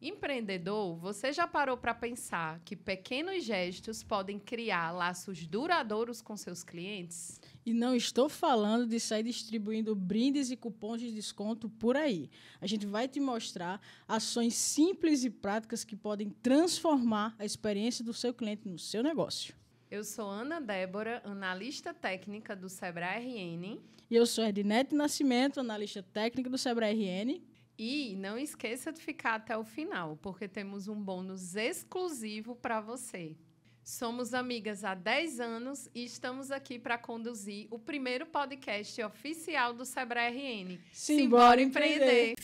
Empreendedor, você já parou para pensar que pequenos gestos podem criar laços duradouros com seus clientes? E não estou falando de sair distribuindo brindes e cupons de desconto por aí. A gente vai te mostrar ações simples e práticas que podem transformar a experiência do seu cliente no seu negócio. Eu sou Ana Débora, analista técnica do Sebrae RN. E eu sou Ednete Nascimento, analista técnica do Sebrae RN. E não esqueça de ficar até o final, porque temos um bônus exclusivo para você. Somos amigas há 10 anos e estamos aqui para conduzir o primeiro podcast oficial do Sebrae RN. Simbora empreender!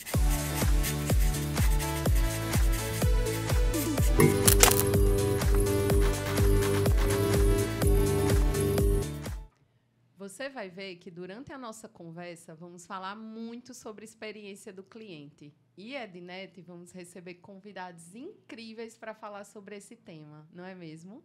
Você vai ver que durante a nossa conversa vamos falar muito sobre a experiência do cliente. E, Ednete, vamos receber convidados incríveis para falar sobre esse tema, não é mesmo?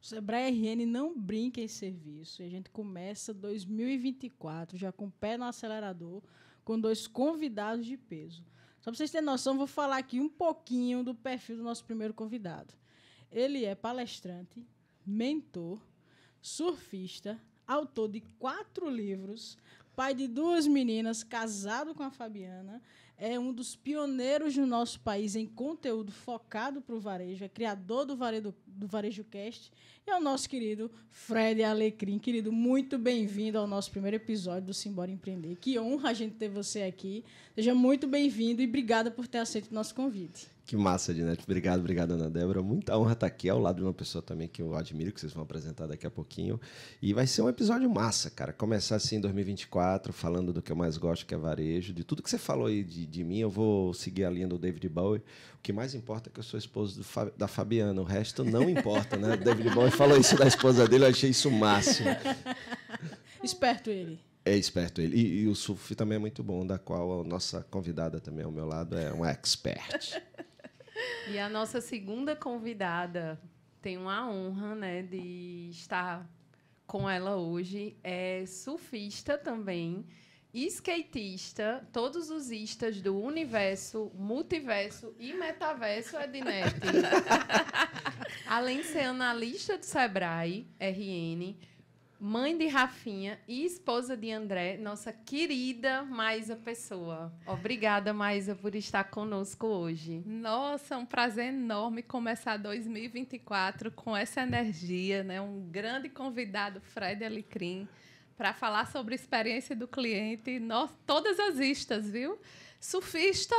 O Sebrae RN não brinca em serviço. E a gente começa 2024 já com o pé no acelerador, com 2 convidados de peso. Só para vocês terem noção, vou falar aqui um pouquinho do perfil do nosso primeiro convidado. Ele é palestrante, mentor, surfista, autor de 4 livros, pai de 2 meninas, casado com a Fabiana, é um dos pioneiros no nosso país em conteúdo focado para o varejo, é criador do Varejo Cast, e é o nosso querido Fred Alecrim. Querido, muito bem-vindo ao nosso primeiro episódio do Simbora Empreender. Que honra a gente ter você aqui. Seja muito bem-vindo e obrigada por ter aceito o nosso convite. Que massa, Ednete. Obrigado, Ana Débora. Muita honra estar aqui ao lado de uma pessoa também que eu admiro, que vocês vão apresentar daqui a pouquinho. E vai ser um episódio massa, cara. Começar assim em 2024, falando do que eu mais gosto, que é varejo. De tudo que você falou aí de mim, eu vou seguir a linha do David Bowie. O que mais importa é que eu sou esposo da Fabiana. O resto não importa, né? O David Bowie falou isso da esposa dele, eu achei isso o máximo. Esperto ele. É esperto ele. E o surf também é muito bom, da qual a nossa convidada também ao meu lado é uma expert. E a nossa segunda convidada tem uma honra, né, de estar com ela hoje. É surfista também, skatista, todos os istas do universo, multiverso e metaverso, Ednete. Além de ser analista do Sebrae RN, mãe de Rafinha e esposa de André, nossa querida Maísa Pessoa. Obrigada, Maísa, por estar conosco hoje. Nossa, um prazer enorme começar 2024 com essa energia, né? Um grande convidado, Fred Alecrim, para falar sobre a experiência do cliente. Todas as istas, viu? Surfista,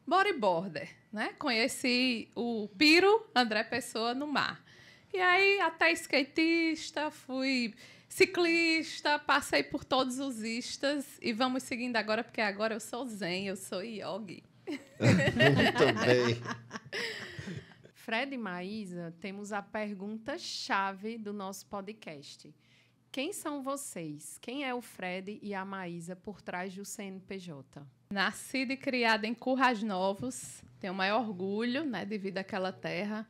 bodyboarder, né? Conheci o Piro, André Pessoa, no mar. E aí, até skatista, fui ciclista, passei por todos os istas e vamos seguindo agora, porque agora eu sou zen, eu sou yogi. Muito bem. Fred e Maísa, temos a pergunta-chave do nosso podcast. Quem são vocês? Quem é o Fred e a Maísa por trás do CNPJ? Nascida e criada em Currais Novos, tenho o maior orgulho, né, devido àquela terra.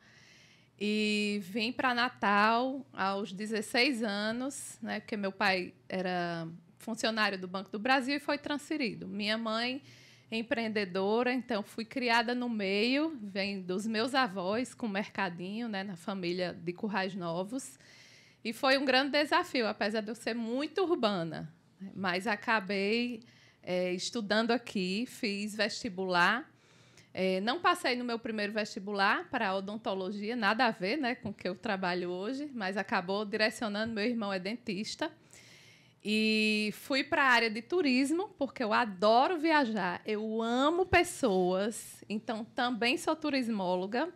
E vim para Natal aos 16 anos, né, porque meu pai era funcionário do Banco do Brasil e foi transferido. Minha mãe é empreendedora, então fui criada no meio, vem dos meus avós com mercadinho, né, na família de Currais Novos. E foi um grande desafio, apesar de eu ser muito urbana. Mas acabei estudando aqui, fiz vestibular. Não passei no meu primeiro vestibular para a odontologia, nada a ver, né, com o que eu trabalho hoje, mas acabou direcionando. Meu irmão é dentista. E fui para a área de turismo, porque eu adoro viajar, eu amo pessoas, então também sou turismóloga.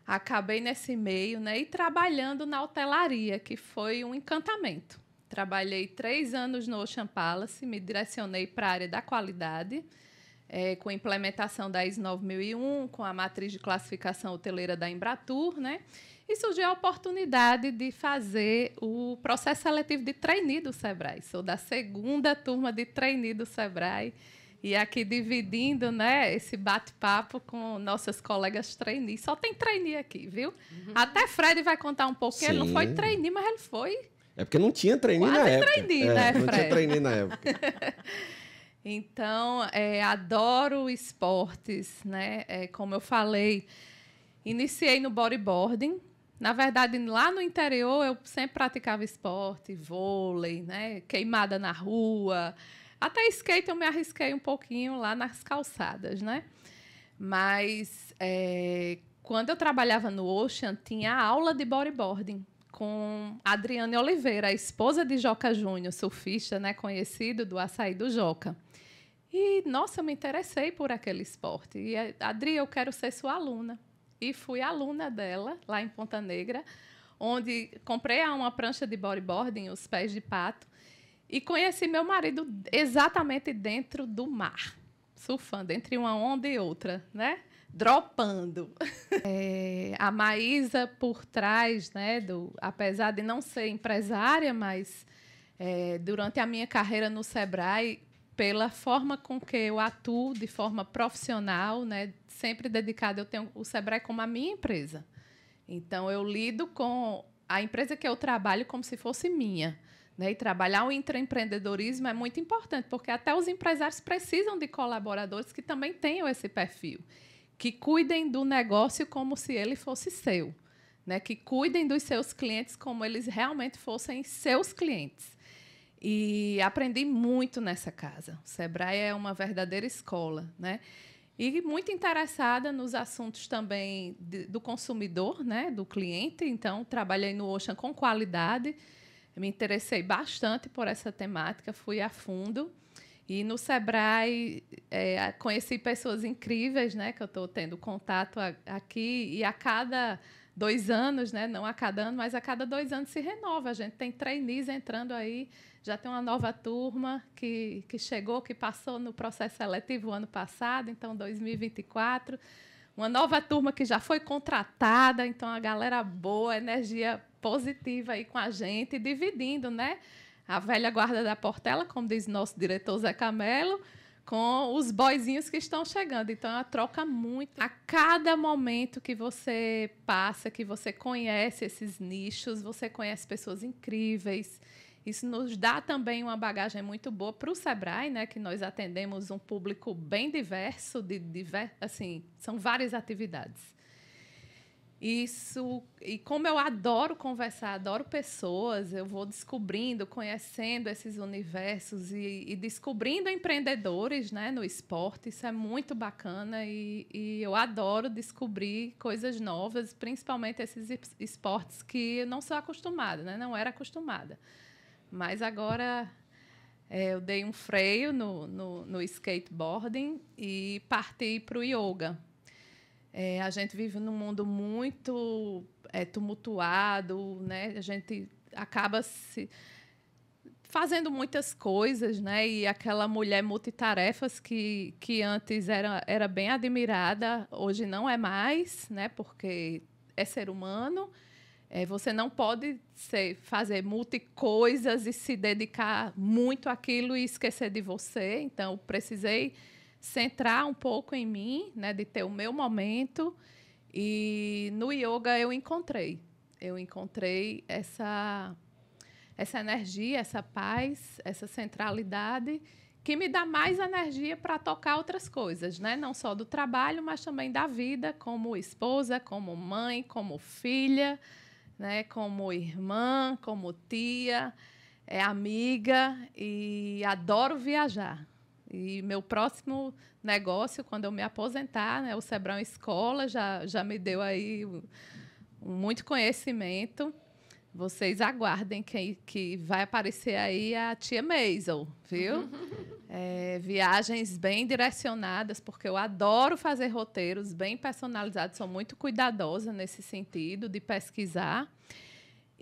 Acabei nesse meio, né, e trabalhando na hotelaria, que foi um encantamento. Trabalhei 3 anos no Ocean Palace, me direcionei para a área da qualidade, com a implementação da ISO 9001, com a matriz de classificação hoteleira da Embratur, né? E surgiu a oportunidade de fazer o processo seletivo de trainee do Sebrae. Sou da 2ª turma de trainee do Sebrae e aqui dividindo, né, esse bate-papo com nossas colegas trainee. Só tem trainee aqui, viu? Uhum. Até Fred vai contar um pouco. Ele não foi trainee, mas ele foi. É porque não tinha trainee na época. Trainee, né, não Fred? tinha trainee na época. Então, adoro esportes, né? Como eu falei, iniciei no bodyboarding. Na verdade, lá no interior, eu sempre praticava esporte, vôlei, né? Queimada na rua. Até skate eu me arrisquei um pouquinho lá nas calçadas, né? Mas, quando eu trabalhava no Ocean, tinha aula de bodyboarding com a Adriane Oliveira, a esposa de Joca Júnior, surfista, né? Conhecido do Açaí do Joca. E, nossa, eu me interessei por aquele esporte. E, Adri, eu quero ser sua aluna. E fui aluna dela, lá em Ponta Negra, onde comprei uma prancha de bodyboarding, os pés de pato, e conheci meu marido exatamente dentro do mar, surfando entre uma onda e outra, né? Dropando. A Maísa por trás, né? Apesar de não ser empresária, mas durante a minha carreira no Sebrae, pela forma com que eu atuo de forma profissional, né, sempre dedicada, eu tenho o Sebrae como a minha empresa. Então, eu lido com a empresa que eu trabalho como se fosse minha. Né? E trabalhar o intraempreendedorismo é muito importante, porque até os empresários precisam de colaboradores que também tenham esse perfil, que cuidem do negócio como se ele fosse seu, né? Que cuidem dos seus clientes como eles realmente fossem seus clientes. E aprendi muito nessa casa. O Sebrae é uma verdadeira escola, né? E muito interessada nos assuntos também do consumidor, né? Do cliente. Então, trabalhei no Ocean com qualidade. Me interessei bastante por essa temática, fui a fundo. E no Sebrae conheci pessoas incríveis, né? Que eu estou tendo contato aqui. E a cada 2 anos, né? Não a cada ano, mas a cada 2 anos se renova. A gente tem trainees entrando aí. Já tem uma nova turma que chegou, que passou no processo seletivo ano passado, então 2024. Uma nova turma que já foi contratada, então a galera boa, energia positiva aí com a gente, dividindo, né? A velha guarda da Portela, como diz nosso diretor Zé Camelo, com os boizinhos que estão chegando. Então, ela troca muito. A cada momento que você passa, que você conhece esses nichos, você conhece pessoas incríveis. Isso nos dá também uma bagagem muito boa para o Sebrae, né? Que nós atendemos um público bem diverso, assim, são várias atividades. Isso, e como eu adoro conversar, adoro pessoas, eu vou descobrindo, conhecendo esses universos e descobrindo empreendedores, né, no esporte. Isso é muito bacana e eu adoro descobrir coisas novas, principalmente esses esportes que eu não sou acostumada, né, não era acostumada. Mas agora eu dei um freio no skateboarding e parti para o yoga. A gente vive num mundo muito tumultuado, né? A gente acaba fazendo muitas coisas, né? E aquela mulher multitarefas que antes era bem admirada, hoje não é mais, né? Porque é ser humano. Você não pode fazer multi-coisas e se dedicar muito àquilo e esquecer de você. Então, precisei centrar um pouco em mim, né, de ter o meu momento. E no yoga eu encontrei essa energia, essa paz, essa centralidade que me dá mais energia para tocar outras coisas, né? Não só do trabalho, mas também da vida, como esposa, como mãe, como filha, né? Como irmã, como tia, amiga, e adoro viajar. E meu próximo negócio, quando eu me aposentar, né, o Sebrae Escola já me deu aí muito conhecimento. Vocês aguardem que vai aparecer aí a tia Maisel, viu? Viagens bem direcionadas, porque eu adoro fazer roteiros bem personalizados, sou muito cuidadosa nesse sentido de pesquisar.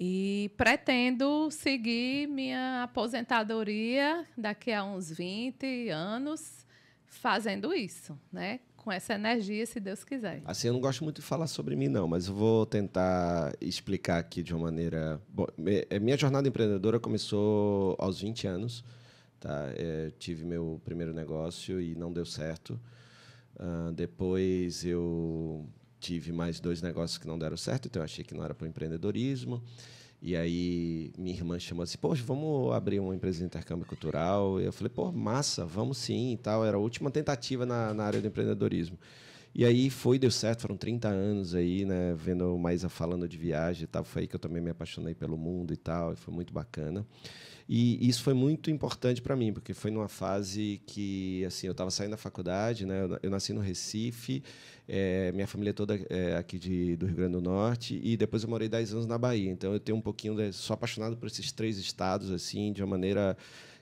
E pretendo seguir minha aposentadoria daqui a uns 20 anos fazendo isso, né? Com essa energia, se Deus quiser. Assim, eu não gosto muito de falar sobre mim, não, mas eu vou tentar explicar aqui de uma maneira... Bom, minha jornada empreendedora começou aos 20 anos. Tá? Tive meu primeiro negócio e não deu certo. Depois eu tive mais 2 negócios que não deram certo, então eu achei que não era para o empreendedorismo. E aí minha irmã chamou assim, poxa, vamos abrir uma empresa de intercâmbio cultural. E eu falei, pô, massa, vamos sim e tal. Era a última tentativa na área do empreendedorismo. E aí deu certo, foram 30 anos aí, né, vendo Maísa falando de viagem e tal, foi aí que eu também me apaixonei pelo mundo e tal, e foi muito bacana. E isso foi muito importante para mim, porque foi numa fase que, assim, eu estava saindo da faculdade, né, eu nasci no Recife, minha família toda é aqui do Rio Grande do Norte, e depois eu morei 10 anos na Bahia, então eu tenho um pouquinho, sou apaixonado por esses 3 estados, assim, de uma maneira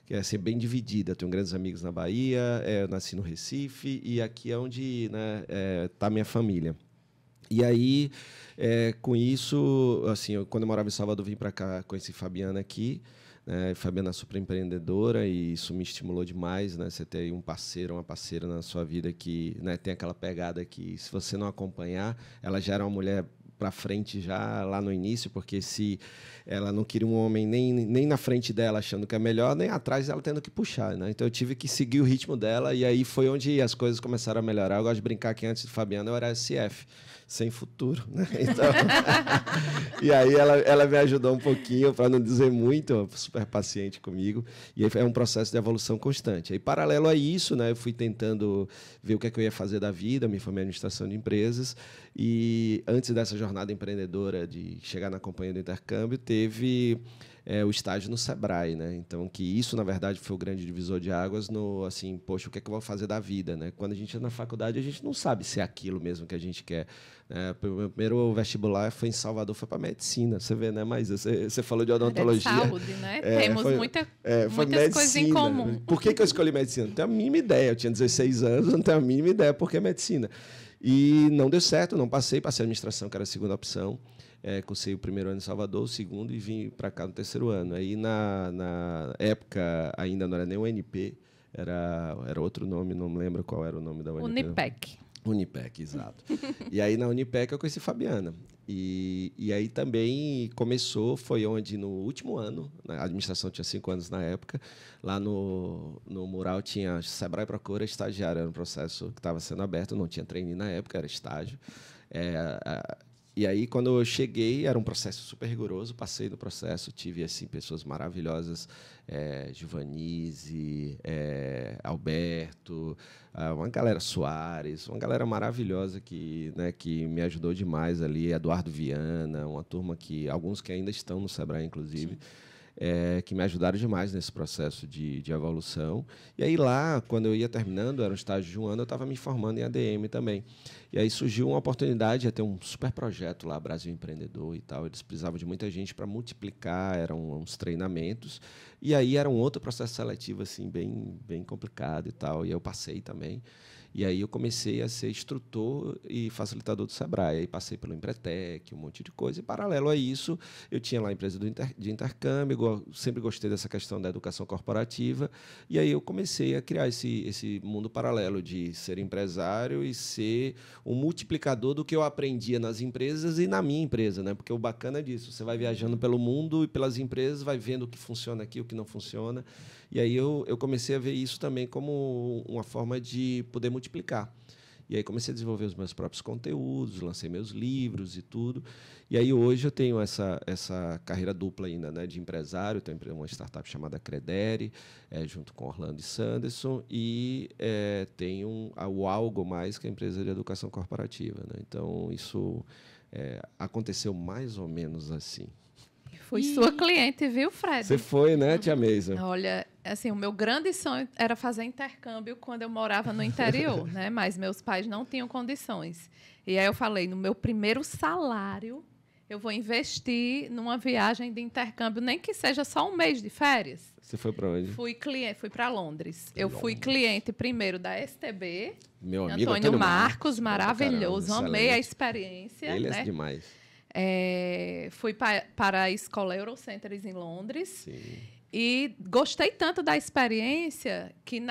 que é assim, bem dividida. Eu tenho grandes amigos na Bahia, eu nasci no Recife, e aqui é onde está a minha família. E aí, com isso, assim, quando eu morava em Salvador, vim para cá, conheci Fabiana aqui, né? Fabiana é super empreendedora, e isso me estimulou demais, né? Você ter aí um parceiro, uma parceira na sua vida que, né, tem aquela pegada que, se você não acompanhar, ela já era uma mulher para frente já lá no início, porque se ela não queria um homem nem na frente dela achando que é melhor, nem atrás ela tendo que puxar, né? Então eu tive que seguir o ritmo dela, e aí foi onde as coisas começaram a melhorar. Eu gosto de brincar que antes de Fabiana eu era SF, sem futuro, né? Então, e aí ela me ajudou um pouquinho, para não dizer muito, super paciente comigo, e aí é um processo de evolução constante. Aí, paralelo a isso, né, eu fui tentando ver o que é que eu ia fazer da vida, me formei em administração de empresas, e antes dessa jornada empreendedora de chegar na companhia do intercâmbio, teve o estágio no Sebrae, né? Então, que isso, na verdade, foi o grande divisor de águas no, assim, poxa, o que é que eu vou fazer da vida, né? Quando a gente entra na faculdade, a gente não sabe se é aquilo mesmo que a gente quer. O meu primeiro vestibular foi em Salvador, foi para medicina, você vê, né? Mas você falou de odontologia. É de saúde, né? Temos muitas coisas em comum. Por que eu escolhi medicina? Não tenho a mínima ideia. Eu tinha 16 anos, não tenho a mínima ideia por que medicina. E não deu certo, não passei a administração, que era a segunda opção. Cursei o primeiro ano em Salvador, o segundo, e vim para cá no terceiro ano. Aí, na época, ainda não era nem o UNP, era outro nome, não me lembro qual era o nome da UNP. Unipec. Unipec, exato. E aí, na Unipec, eu conheci Fabiana. E aí também foi onde, no último ano, a administração tinha 5 anos na época, lá no mural tinha Sebrae Procura estagiário, era um processo que estava sendo aberto, não tinha trainee na época, era estágio. E aí, quando eu cheguei, era um processo super rigoroso, passei no processo, tive assim, pessoas maravilhosas, Giovanise, Alberto, uma galera Soares, uma galera maravilhosa que me ajudou demais ali, Eduardo Viana, uma turma alguns que ainda estão no Sebrae, inclusive, que me ajudaram demais nesse processo de evolução. E aí lá, quando eu ia terminando, era um estágio de 1 ano, eu estava me formando em ADM também. E aí surgiu uma oportunidade de ter um super projeto lá, Brasil Empreendedor e tal. Eles precisavam de muita gente para multiplicar, eram uns treinamentos. E aí era um outro processo seletivo assim, bem, bem complicado e tal. E eu passei também. E aí eu comecei a ser instrutor e facilitador do Sebrae. Aí passei pelo Empretec, um monte de coisa. E, paralelo a isso, eu tinha lá a empresa de intercâmbio, sempre gostei dessa questão da educação corporativa. E aí eu comecei a criar esse mundo paralelo de ser empresário e ser um multiplicador do que eu aprendia nas empresas e na minha empresa, né? Porque o bacana é disso, você vai viajando pelo mundo e pelas empresas, vai vendo o que funciona aqui, o que não funciona. E aí eu comecei a ver isso também como uma forma de poder multiplicar. E aí comecei a desenvolver os meus próprios conteúdos, lancei meus livros e tudo. E aí hoje eu tenho essa carreira dupla ainda, né, de empresário. Tenho uma startup chamada Credere, junto com Orlando e Sanderson, e tenho o Algo Mais, que é a empresa de educação corporativa, né? Então, isso aconteceu mais ou menos assim. Fui sua cliente, viu, Fred? Você foi, né, tia Meisa? Olha, assim, o meu grande sonho era fazer intercâmbio quando eu morava no interior, né? Mas meus pais não tinham condições. E aí eu falei, no meu primeiro salário, eu vou investir numa viagem de intercâmbio, nem que seja só 1 mês de férias. Você foi para onde? Fui para Londres. Eu fui cliente primeiro da STB, meu amigo Antônio Marcos, maravilhoso. Caramba, amei a experiência. Ele né? é demais. Fui para a escola Eurocenters em Londres. Sim. E gostei tanto da experiência que,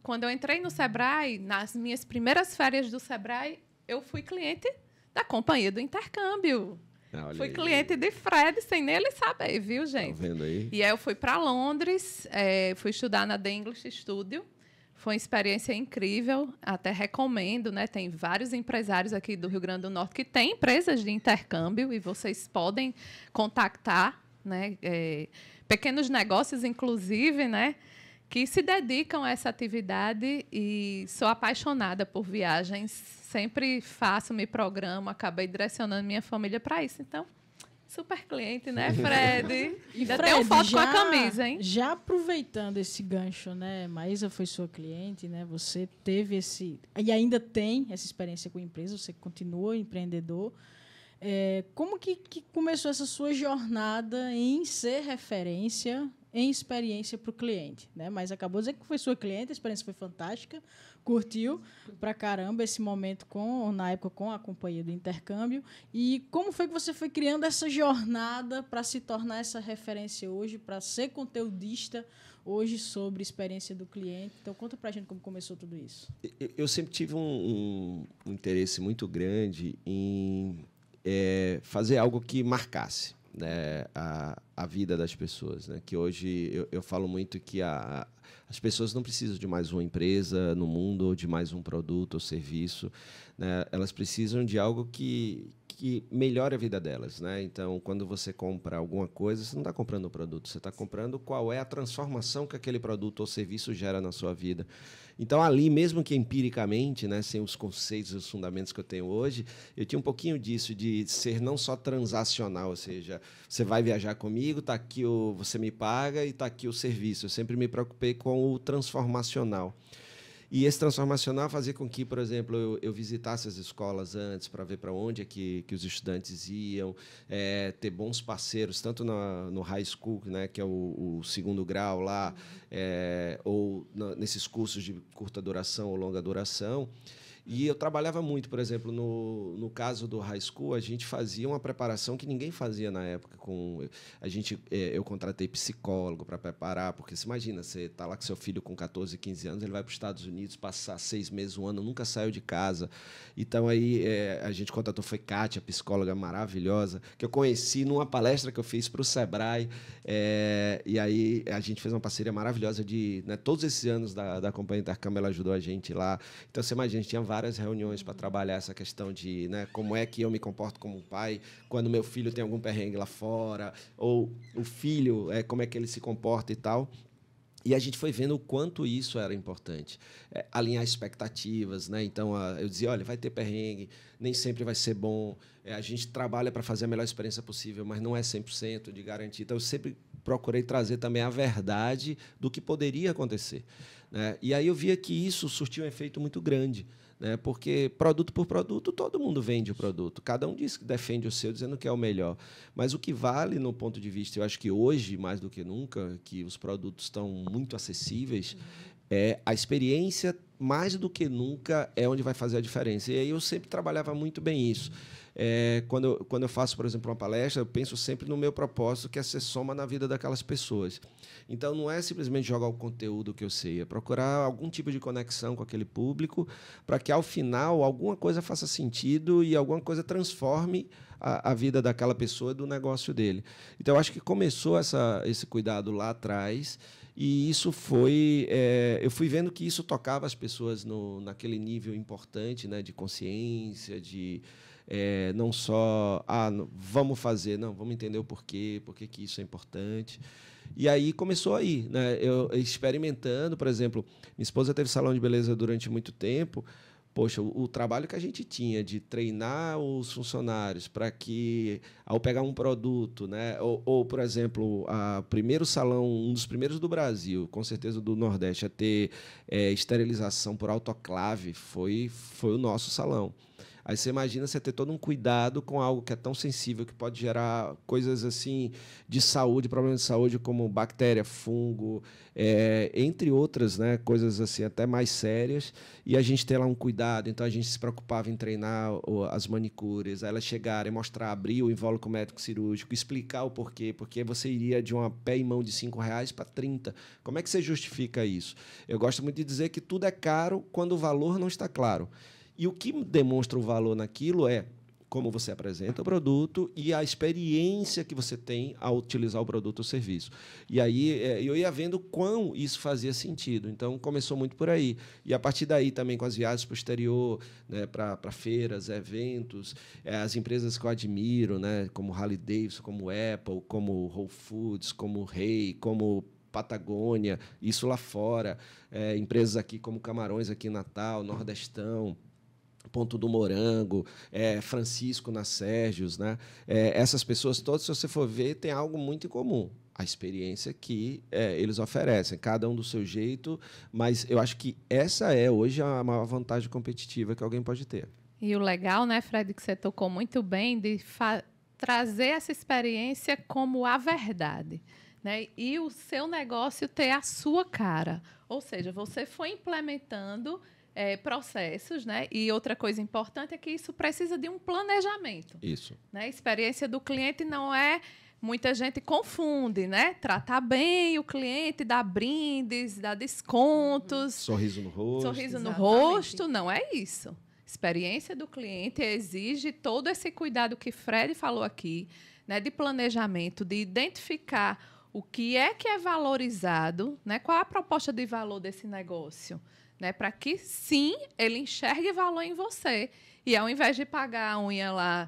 quando eu entrei no Sebrae, nas minhas primeiras férias do Sebrae, eu fui cliente da companhia do intercâmbio. Fui cliente de Fred, sem nem ele saber, viu, gente? Tá vendo aí? E aí eu fui para Londres, fui estudar na The English Studio. Foi uma experiência incrível, até recomendo, né? Tem vários empresários aqui do Rio Grande do Norte que têm empresas de intercâmbio e vocês podem contactar, né? Pequenos negócios, inclusive, né? Que se dedicam a essa atividade e sou apaixonada por viagens. Sempre faço, me programo, acabei direcionando minha família para isso. Então, super cliente, né, Fred? E Ainda Fred, tenho foto com a camisa, hein? Já aproveitando esse gancho, né? Maísa foi sua cliente, né? Você teve esse... E ainda tem essa experiência com a empresa, você continua empreendedor. Como que começou essa sua jornada em ser referência em experiência para o cliente, né? Mas acabou de dizer que foi sua cliente, a experiência foi fantástica, curtiu pra caramba esse momento na época com a companhia do intercâmbio. E como foi que você foi criando essa jornada para se tornar essa referência hoje, para ser conteudista hoje sobre experiência do cliente? Então, conta pra gente como começou tudo isso. Eu sempre tive um interesse muito grande em fazer algo que marcasse, né, a vida das pessoas, né? Que hoje eu falo muito que as pessoas não precisam de mais uma empresa no mundo, ou de mais um produto ou serviço, né? Elas precisam de algo que melhore a vida delas, né? Então, quando você compra alguma coisa, você não está comprando o produto, você está comprando qual é a transformação que aquele produto ou serviço gera na sua vida. Então, ali, mesmo que empiricamente, né, sem os conceitos e os fundamentos que eu tenho hoje, eu tinha um pouquinho disso, de ser não só transacional, ou seja, você vai viajar comigo, tá aqui você me paga e está aqui o serviço. Eu sempre me preocupei com o transformacional. E esse transformacional fazia com que, por exemplo, eu visitasse as escolas antes para ver para onde é que os estudantes iam, ter bons parceiros, tanto no high school, né, que é o segundo grau lá, ou nesses cursos de curta duração ou longa duração. E eu trabalhava muito, por exemplo, no caso do high school, a gente fazia uma preparação que ninguém fazia na época. Eu contratei psicólogo para preparar, porque você imagina, você está lá com seu filho com 14, 15 anos, ele vai para os Estados Unidos, passar 6 meses, 1 ano, nunca saiu de casa. Então, aí a gente contratou, foi Kátia, psicóloga maravilhosa, que eu conheci numa palestra que eu fiz para o Sebrae. E aí a gente fez uma parceria maravilhosa né, todos esses anos da Companhia Intercâmbio, ela ajudou a gente lá. Então, você imagina, a gente tinha várias reuniões para trabalhar essa questão de, né, como é que eu me comporto como pai quando meu filho tem algum perrengue lá fora, ou o filho, como é que ele se comporta e tal. E a gente foi vendo o quanto isso era importante. Alinhar expectativas, né? Então, eu dizia, olha, vai ter perrengue, nem sempre vai ser bom. A gente trabalha para fazer a melhor experiência possível, mas não é 100% de garantia. Então, eu sempre procurei trazer também a verdade do que poderia acontecer, né? E aí eu via que isso surtiu um efeito muito grande, né? Porque produto por produto, todo mundo vende o produto. Cada um diz que defende o seu, dizendo que é o melhor. Mas o que vale, no ponto de vista, eu acho que hoje, mais do que nunca, que os produtos estão muito acessíveis, a experiência, mais do que nunca, é onde vai fazer a diferença. E aí eu sempre trabalhava muito bem isso. Quando eu faço, por exemplo, uma palestra, eu penso sempre no meu propósito, que é ser soma na vida daquelas pessoas. Então, não é simplesmente jogar o conteúdo que eu sei, é procurar algum tipo de conexão com aquele público para que, ao final, alguma coisa faça sentido e alguma coisa transforme a vida daquela pessoa e do negócio dele. Então, eu acho que começou esse cuidado lá atrás. E isso foi... eu fui vendo que isso tocava as pessoas naquele nível importante, né, de consciência, de... não só, vamos fazer, não, vamos entender o porquê que isso é importante. E aí começou aí, né? Eu experimentando, por exemplo, minha esposa teve salão de beleza durante muito tempo. Poxa, o trabalho que a gente tinha de treinar os funcionários para que, ao pegar um produto, né, ou por exemplo, primeiro salão, um dos primeiros do Brasil, com certeza do Nordeste, a ter esterilização por autoclave, foi o nosso salão. Aí você imagina você ter todo um cuidado com algo que é tão sensível, que pode gerar coisas assim de saúde, problemas de saúde como bactéria, fungo, entre outras, né, coisas assim até mais sérias, e a gente ter lá um cuidado. Então a gente se preocupava em treinar as manicures, elas chegarem, mostrar, abrir o invólucro médico cirúrgico, explicar o porquê, porque você iria de uma pé e mão de R$5 para 30. Como é que você justifica isso? Eu gosto muito de dizer que tudo é caro quando o valor não está claro. E o que demonstra o valor naquilo é como você apresenta o produto e a experiência que você tem ao utilizar o produto ou serviço. E aí eu ia vendo quão isso fazia sentido. Então, começou muito por aí. E, a partir daí, também com as viagens para o exterior, né, para feiras, eventos, as empresas que eu admiro, né, como Harley Davidson, como Apple, como Whole Foods, como Rei, como Patagônia, isso lá fora. Empresas aqui como Camarões, aqui em Natal, Nordestão, Ponto do Morango, Francisco na Sérgios, né? Essas pessoas todas, se você for ver, tem algo muito em comum. A experiência que eles oferecem, cada um do seu jeito, mas eu acho que essa é, hoje, a maior vantagem competitiva que alguém pode ter. E o legal, né, Fred, que você tocou muito bem, de trazer essa experiência como a verdade, né? E o seu negócio ter a sua cara. Ou seja, você foi implementando processos, né? E outra coisa importante é que isso precisa de um planejamento. Isso. Né? A experiência do cliente não é... Muita gente confunde, né? Tratar bem o cliente, dar brindes, dar descontos. Sorriso no rosto. Sorriso no rosto, não é isso. Experiência do cliente exige todo esse cuidado que Fred falou aqui, né? De planejamento, de identificar o que é valorizado, né? Qual é a proposta de valor desse negócio, né? Para que, sim, ele enxergue valor em você. E, ao invés de pagar a unha lá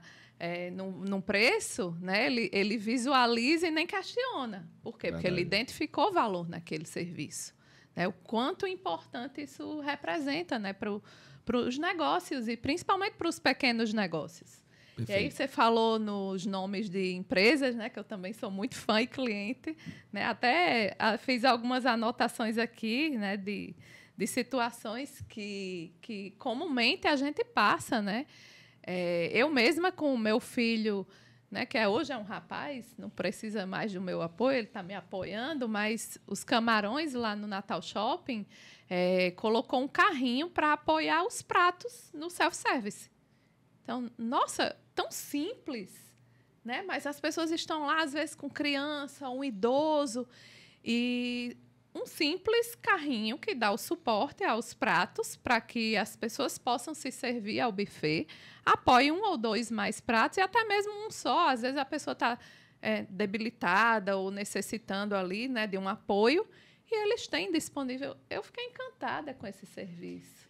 num preço, né? Ele visualiza e nem questiona. Por quê? Porque ele identificou valor naquele serviço. Né? O quanto importante isso representa, né? Para os negócios e, principalmente, para os pequenos negócios. Perfeito. E aí você falou nos nomes de empresas, né, que eu também sou muito fã e cliente, né, até fiz algumas anotações aqui, né, de situações que comumente a gente passa, né? Eu mesma com o meu filho, né, que hoje é um rapaz, não precisa mais do meu apoio, ele está me apoiando, mas os Camarões lá no Natal Shopping colocou um carrinho para apoiar os pratos no self-service. Então, nossa, tão simples, né? Mas as pessoas estão lá, às vezes, com criança, um idoso, e um simples carrinho que dá o suporte aos pratos para que as pessoas possam se servir ao buffet, apoie 1 ou 2 mais pratos, e até mesmo um só. Às vezes, a pessoa está debilitada ou necessitando ali, né, de um apoio, e eles têm disponível. Eu fiquei encantada com esse serviço.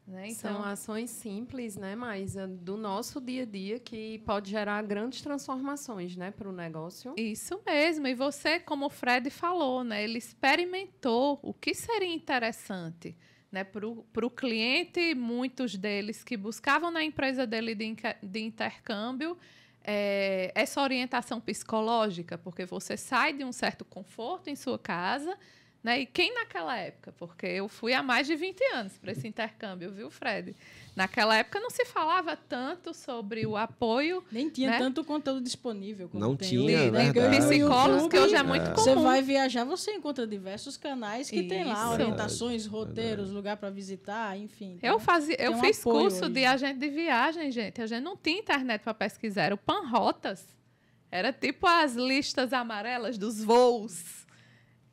Né? Então, são ações simples, né, Maísa, do nosso dia a dia que pode gerar grandes transformações, né, para o negócio. Isso mesmo. E você, como o Fred falou, né, ele experimentou o que seria interessante, né, para o cliente. Muitos deles que buscavam na empresa dele de intercâmbio essa orientação psicológica, porque você sai de um certo conforto em sua casa. Né? E quem naquela época? Porque eu fui há mais de 20 anos para esse intercâmbio, viu, Fred? Naquela época não se falava tanto sobre o apoio. Nem tinha, né, tanto conteúdo disponível como não tem tinha, hoje, né? Psicólogos, que hoje é muito comum. Você vai viajar, você encontra diversos canais que tem lá Isso. orientações, roteiros, lugar para visitar, enfim. Eu fiz curso hoje de agente de viagem, gente. A gente não tinha internet para pesquisar. Era o Panrotas. Era tipo as listas amarelas dos voos.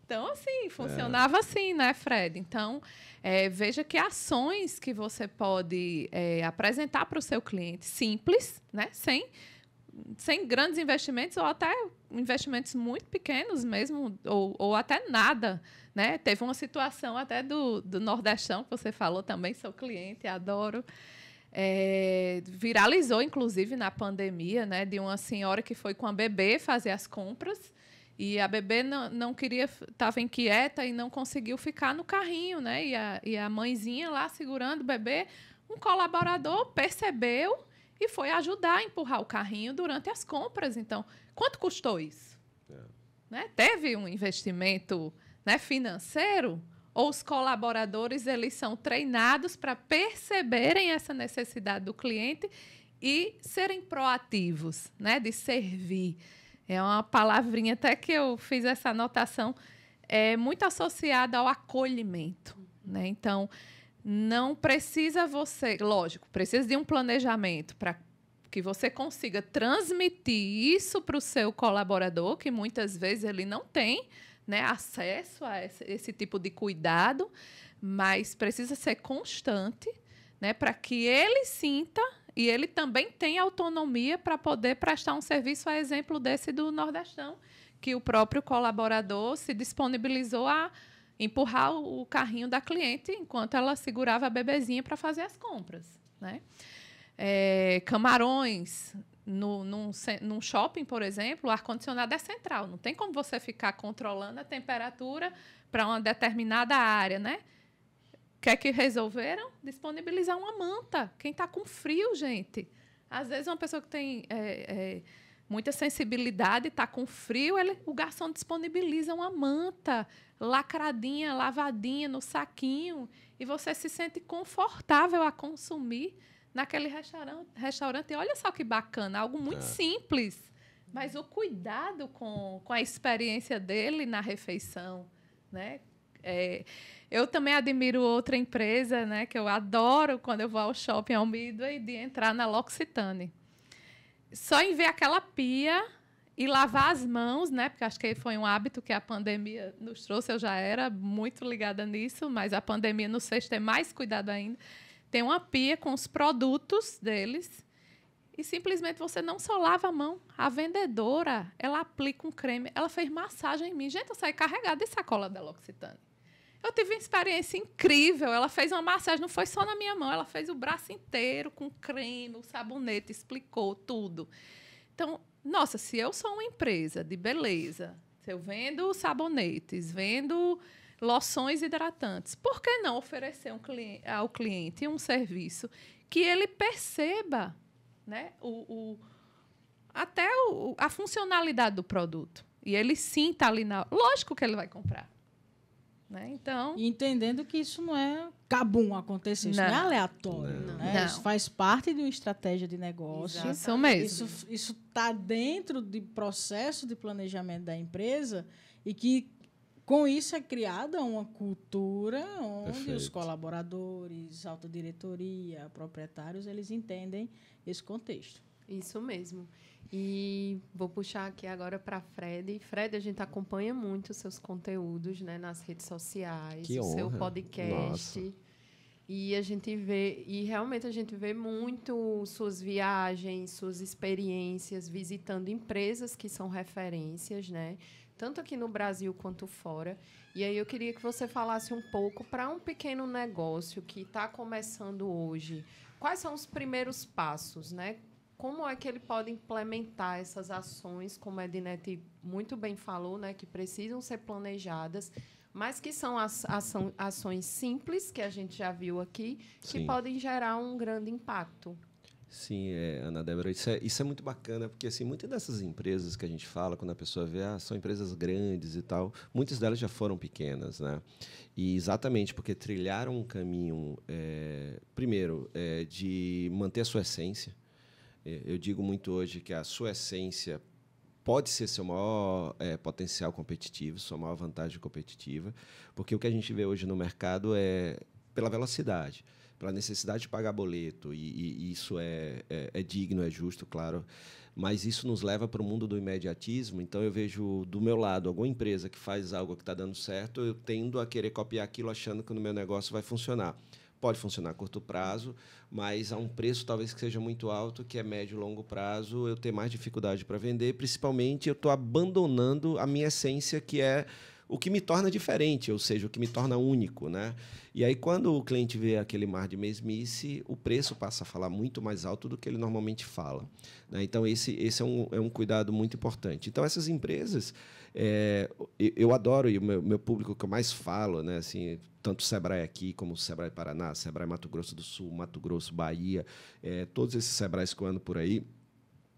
Então, assim, funcionava assim, né, Fred? Então, veja que ações que você pode apresentar para o seu cliente, simples, né, sem grandes investimentos, ou até investimentos muito pequenos mesmo, ou até nada. Né? Teve uma situação até do Nordestão, que você falou também, sou cliente, adoro. Viralizou, inclusive, na pandemia, né, de uma senhora que foi com a bebê fazer as compras. E a bebê não queria, estava inquieta e não conseguiu ficar no carrinho, né? E a mãezinha lá segurando o bebê, um colaborador percebeu e foi ajudar a empurrar o carrinho durante as compras. Então, quanto custou isso? Né? Teve um investimento, né, financeiro? Ou os colaboradores eles são treinados para perceberem essa necessidade do cliente e serem proativos, né, de servir? É uma palavrinha até que eu fiz essa anotação, muito associada ao acolhimento. Né? Então, não precisa você... Lógico, precisa de um planejamento para que você consiga transmitir isso para o seu colaborador, que muitas vezes ele não tem, né, acesso a esse tipo de cuidado, mas precisa ser constante, né, para que ele sinta E ele também tem autonomia para poder prestar um serviço, a exemplo desse do Nordestão, que o próprio colaborador se disponibilizou a empurrar o carrinho da cliente enquanto ela segurava a bebezinha para fazer as compras, né? Camarões, num shopping, por exemplo, o ar-condicionado é central. Não tem como você ficar controlando a temperatura para uma determinada área, né? O que é que resolveram? Disponibilizar uma manta. Quem está com frio, gente. Às vezes, uma pessoa que tem muita sensibilidade, está com frio, o garçom disponibiliza uma manta lacradinha, lavadinha, no saquinho, e você se sente confortável a consumir naquele restaurante. Olha só que bacana, algo muito simples, mas o cuidado com a experiência dele na refeição, né? Eu também admiro outra empresa, né, que eu adoro quando eu vou ao shopping ao Midway, de entrar na L'Occitane. Só em ver aquela pia e lavar as mãos, né, porque acho que foi um hábito que a pandemia nos trouxe, eu já era muito ligada nisso, mas a pandemia nos fez ter mais cuidado ainda. Tem uma pia com os produtos deles e simplesmente você não só lava a mão. A vendedora, ela aplica um creme, ela fez massagem em mim. Gente, eu saí carregada de sacola da L'Occitane. Eu tive uma experiência incrível. Ela fez uma massagem, não foi só na minha mão, ela fez o braço inteiro com creme, o sabonete, explicou tudo. Então, nossa, se eu sou uma empresa de beleza, se eu vendo sabonetes, vendo loções hidratantes, por que não oferecer ao cliente um serviço que ele perceba, né, a funcionalidade do produto? E ele sinta ali lógico que ele vai comprar. Né? Então, e entendendo que isso não é cabum acontecer, isso não é aleatório. Né? Isso faz parte de uma estratégia de negócio. Isso mesmo. Isso está dentro do processo de planejamento da empresa e que, com isso, é criada uma cultura onde os colaboradores, alta diretoria, proprietários, eles entendem esse contexto. Isso mesmo. E vou puxar aqui agora para Fred. Fred, a gente acompanha muito os seus conteúdos, né, nas redes sociais, seu podcast. Nossa. E a gente vê, e realmente a gente vê muito suas viagens, suas experiências, visitando empresas que são referências, né? Tanto aqui no Brasil quanto fora. E aí eu queria que você falasse um pouco para um pequeno negócio que está começando hoje. Quais são os primeiros passos, né? Como é que ele pode implementar essas ações, como a Edinete muito bem falou, né, que precisam ser planejadas, mas que são ações simples, que a gente já viu aqui, que podem gerar um grande impacto. Sim, Ana Débora, isso é muito bacana, porque assim, muitas dessas empresas que a gente fala, quando a pessoa vê, são empresas grandes e tal, muitas delas já foram pequenas, né? E exatamente porque trilharam um caminho, primeiro, de manter a sua essência. Eu digo muito hoje que a sua essência pode ser seu maior potencial competitivo, sua maior vantagem competitiva, porque o que a gente vê hoje no mercado é pela velocidade, pela necessidade de pagar boleto, e isso é digno, é justo, claro, mas isso nos leva para o mundo do imediatismo. Então, eu vejo do meu lado alguma empresa que faz algo que está dando certo, eu tendo a querer copiar aquilo achando que no meu negócio vai funcionar. Pode funcionar a curto prazo, mas a um preço talvez que seja muito alto, que é médio e longo prazo, eu ter mais dificuldade para vender. Principalmente, eu estou abandonando a minha essência, que é o que me torna diferente, ou seja, o que me torna único, né? E aí, quando o cliente vê aquele mar de mesmice, o preço passa a falar muito mais alto do que ele normalmente fala, né? Então, esse é um cuidado muito importante. Então, essas empresas, eu adoro, e o meu público que eu mais falo, né, assim, tanto o Sebrae aqui, como o Sebrae Paraná, Sebrae Mato Grosso do Sul, Mato Grosso, Bahia, todos esses Sebrais que eu ando por aí,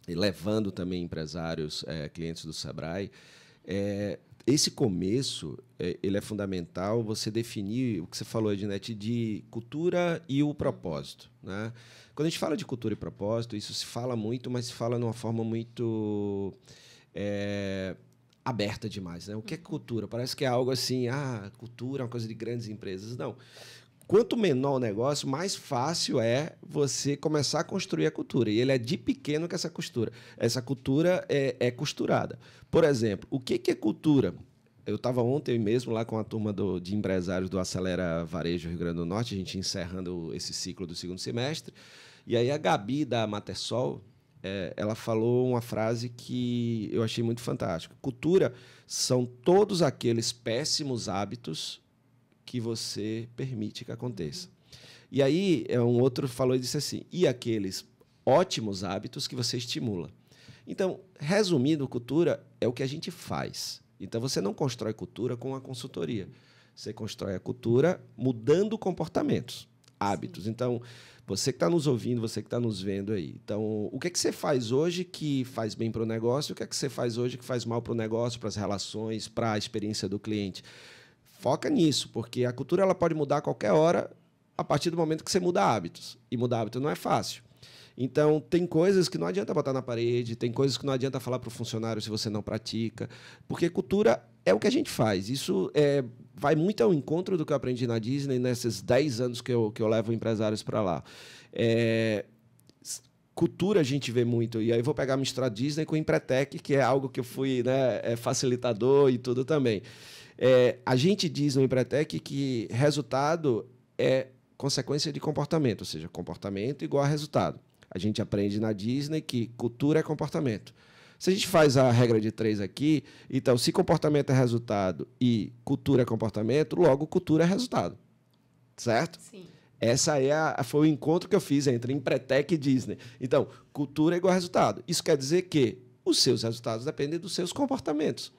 e levando também empresários, clientes do Sebrae, esse começo, ele é fundamental, você definir o que você falou, Edinete, de cultura e o propósito, né? Quando a gente fala de cultura e propósito, isso se fala muito, mas se fala de uma forma muito aberta demais, né? O que é cultura? Parece que é algo assim, cultura é uma coisa de grandes empresas. Não. Quanto menor o negócio, mais fácil é você começar a construir a cultura. E ele é de pequeno que essa cultura. Essa cultura é costurada. Por exemplo, o que é cultura? Eu estava ontem mesmo lá com a turma de empresários do Acelera Varejo Rio Grande do Norte, a gente encerrando esse ciclo do segundo semestre. E aí a Gabi, da Matersol, ela falou uma frase que eu achei muito fantástica. Cultura são todos aqueles péssimos hábitos que você permite que aconteça. E aí um outro falou e disse assim, e aqueles ótimos hábitos que você estimula. Então, resumindo, cultura é o que a gente faz. Então, você não constrói cultura com a consultoria. Você constrói a cultura mudando comportamentos, hábitos. Sim. Então, você que está nos ouvindo, você que está nos vendo aí. Então, o que é que você faz hoje que faz bem para o negócio? O que é que você faz hoje que faz mal para o negócio, para as relações, para a experiência do cliente? Foca nisso, porque a cultura ela pode mudar a qualquer hora a partir do momento que você muda hábitos. E mudar hábito não é fácil. Então, tem coisas que não adianta botar na parede, tem coisas que não adianta falar para o funcionário se você não pratica, porque cultura é o que a gente faz. Isso vai muito ao encontro do que eu aprendi na Disney nesses 10 anos que eu levo empresários para lá. Cultura a gente vê muito, e aí eu vou pegar misturar Disney com Empretec, que é algo que eu fui, né, facilitador e tudo também. A gente diz no Empretec que resultado é consequência de comportamento, ou seja, comportamento igual a resultado. A gente aprende na Disney que cultura é comportamento. Se a gente faz a regra de 3 aqui, então, se comportamento é resultado e cultura é comportamento, logo cultura é resultado. Certo? Sim. Essa foi o encontro que eu fiz entre Empretec e Disney. Então, cultura é igual a resultado. Isso quer dizer que os seus resultados dependem dos seus comportamentos,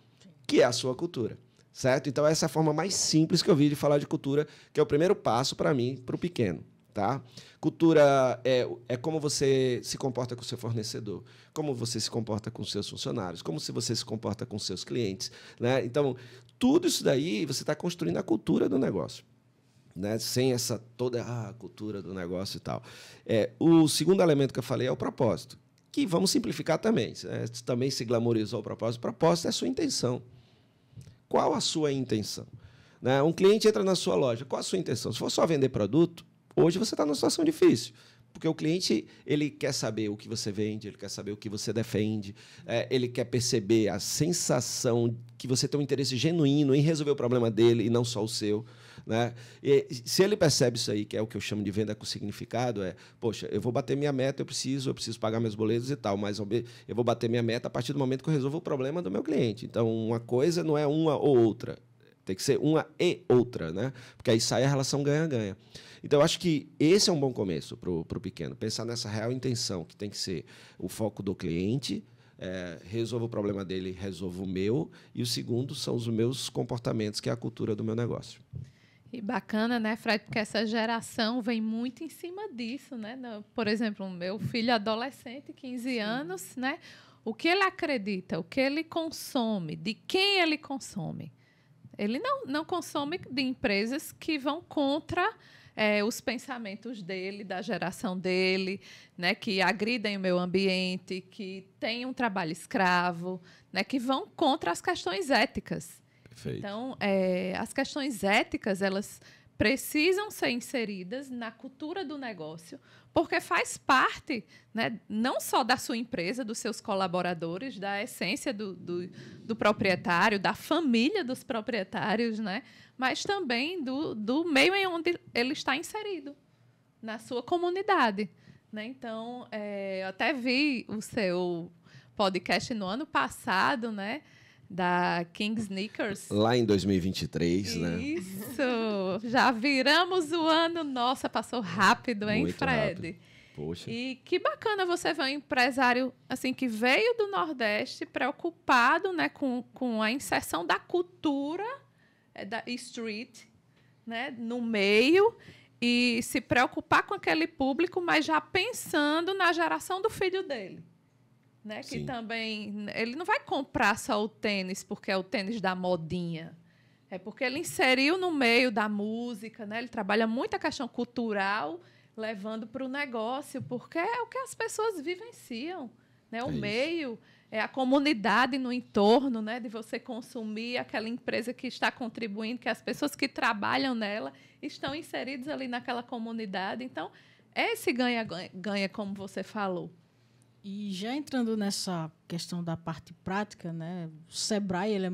que é a sua cultura. Certo? Então, essa é a forma mais simples que eu vi de falar de cultura, que é o primeiro passo para mim, para o pequeno. Tá? Cultura é como você se comporta com o seu fornecedor, como você se comporta com os seus funcionários, como se você se comporta com os seus clientes. Né? Então, tudo isso daí você está construindo a cultura do negócio. Né? Sem essa toda a cultura do negócio e tal. O segundo elemento que eu falei é o propósito, que vamos simplificar também. Também se glamorizou o propósito. O propósito é a sua intenção. Qual a sua intenção? Né? Um cliente entra na sua loja, qual a sua intenção? Se for só vender produto, hoje você está numa situação difícil, porque o cliente ele quer saber o que você vende, ele quer saber o que você defende, ele quer perceber a sensação que você tem um interesse genuíno em resolver o problema dele e não só o seu. Né? E, se ele percebe isso aí, que é o que eu chamo de venda com significado, poxa, eu vou bater minha meta, eu preciso pagar meus boletos e tal, mas eu vou bater minha meta a partir do momento que eu resolvo o problema do meu cliente. Então, uma coisa não é uma ou outra, tem que ser uma e outra, né? Porque aí sai a relação ganha-ganha. Então, eu acho que esse é um bom começo para o pequeno. Pensar nessa real intenção, que tem que ser o foco do cliente, resolvo o problema dele, resolvo o meu, e o segundo são os meus comportamentos, que é a cultura do meu negócio. E bacana, né, Fred? Porque essa geração vem muito em cima disso, né? Por exemplo, o meu filho adolescente, 15 anos, né? O que ele acredita, o que ele consome, de quem ele consome. Ele não consome de empresas que vão contra os pensamentos dele, da geração dele, né, que agridem o meio ambiente, que têm um trabalho escravo, né, que vão contra as questões éticas. Perfeito. Então, as questões éticas, elas precisam ser inseridas na cultura do negócio, porque faz parte, né, não só da sua empresa, dos seus colaboradores, da essência do proprietário, da família dos proprietários, né, mas também do meio em onde ele está inserido, na sua comunidade. Né? Então, eu até vi o seu podcast no ano passado, né, da King Sneakers. Lá em 2023, né? Isso! Já viramos o ano. Nossa, passou rápido, hein, muito Fred? Rápido. Poxa. E que bacana você ver um empresário assim, que veio do Nordeste preocupado, né, com a inserção da cultura da street, né, no meio, e se preocupar com aquele público, mas já pensando na geração do filho dele. Né, que também ele não vai comprar só o tênis porque é o tênis da modinha. É porque ele inseriu no meio da música, né? Ele trabalha muito a questão cultural, levando para o negócio, porque é o que as pessoas vivenciam. Né? O meio, a comunidade no entorno, né? De você consumir aquela empresa que está contribuindo, que as pessoas que trabalham nela estão inseridas ali naquela comunidade. Então, esse ganha-ganha, como você falou. E já entrando nessa questão da parte prática, né, o Sebrae ele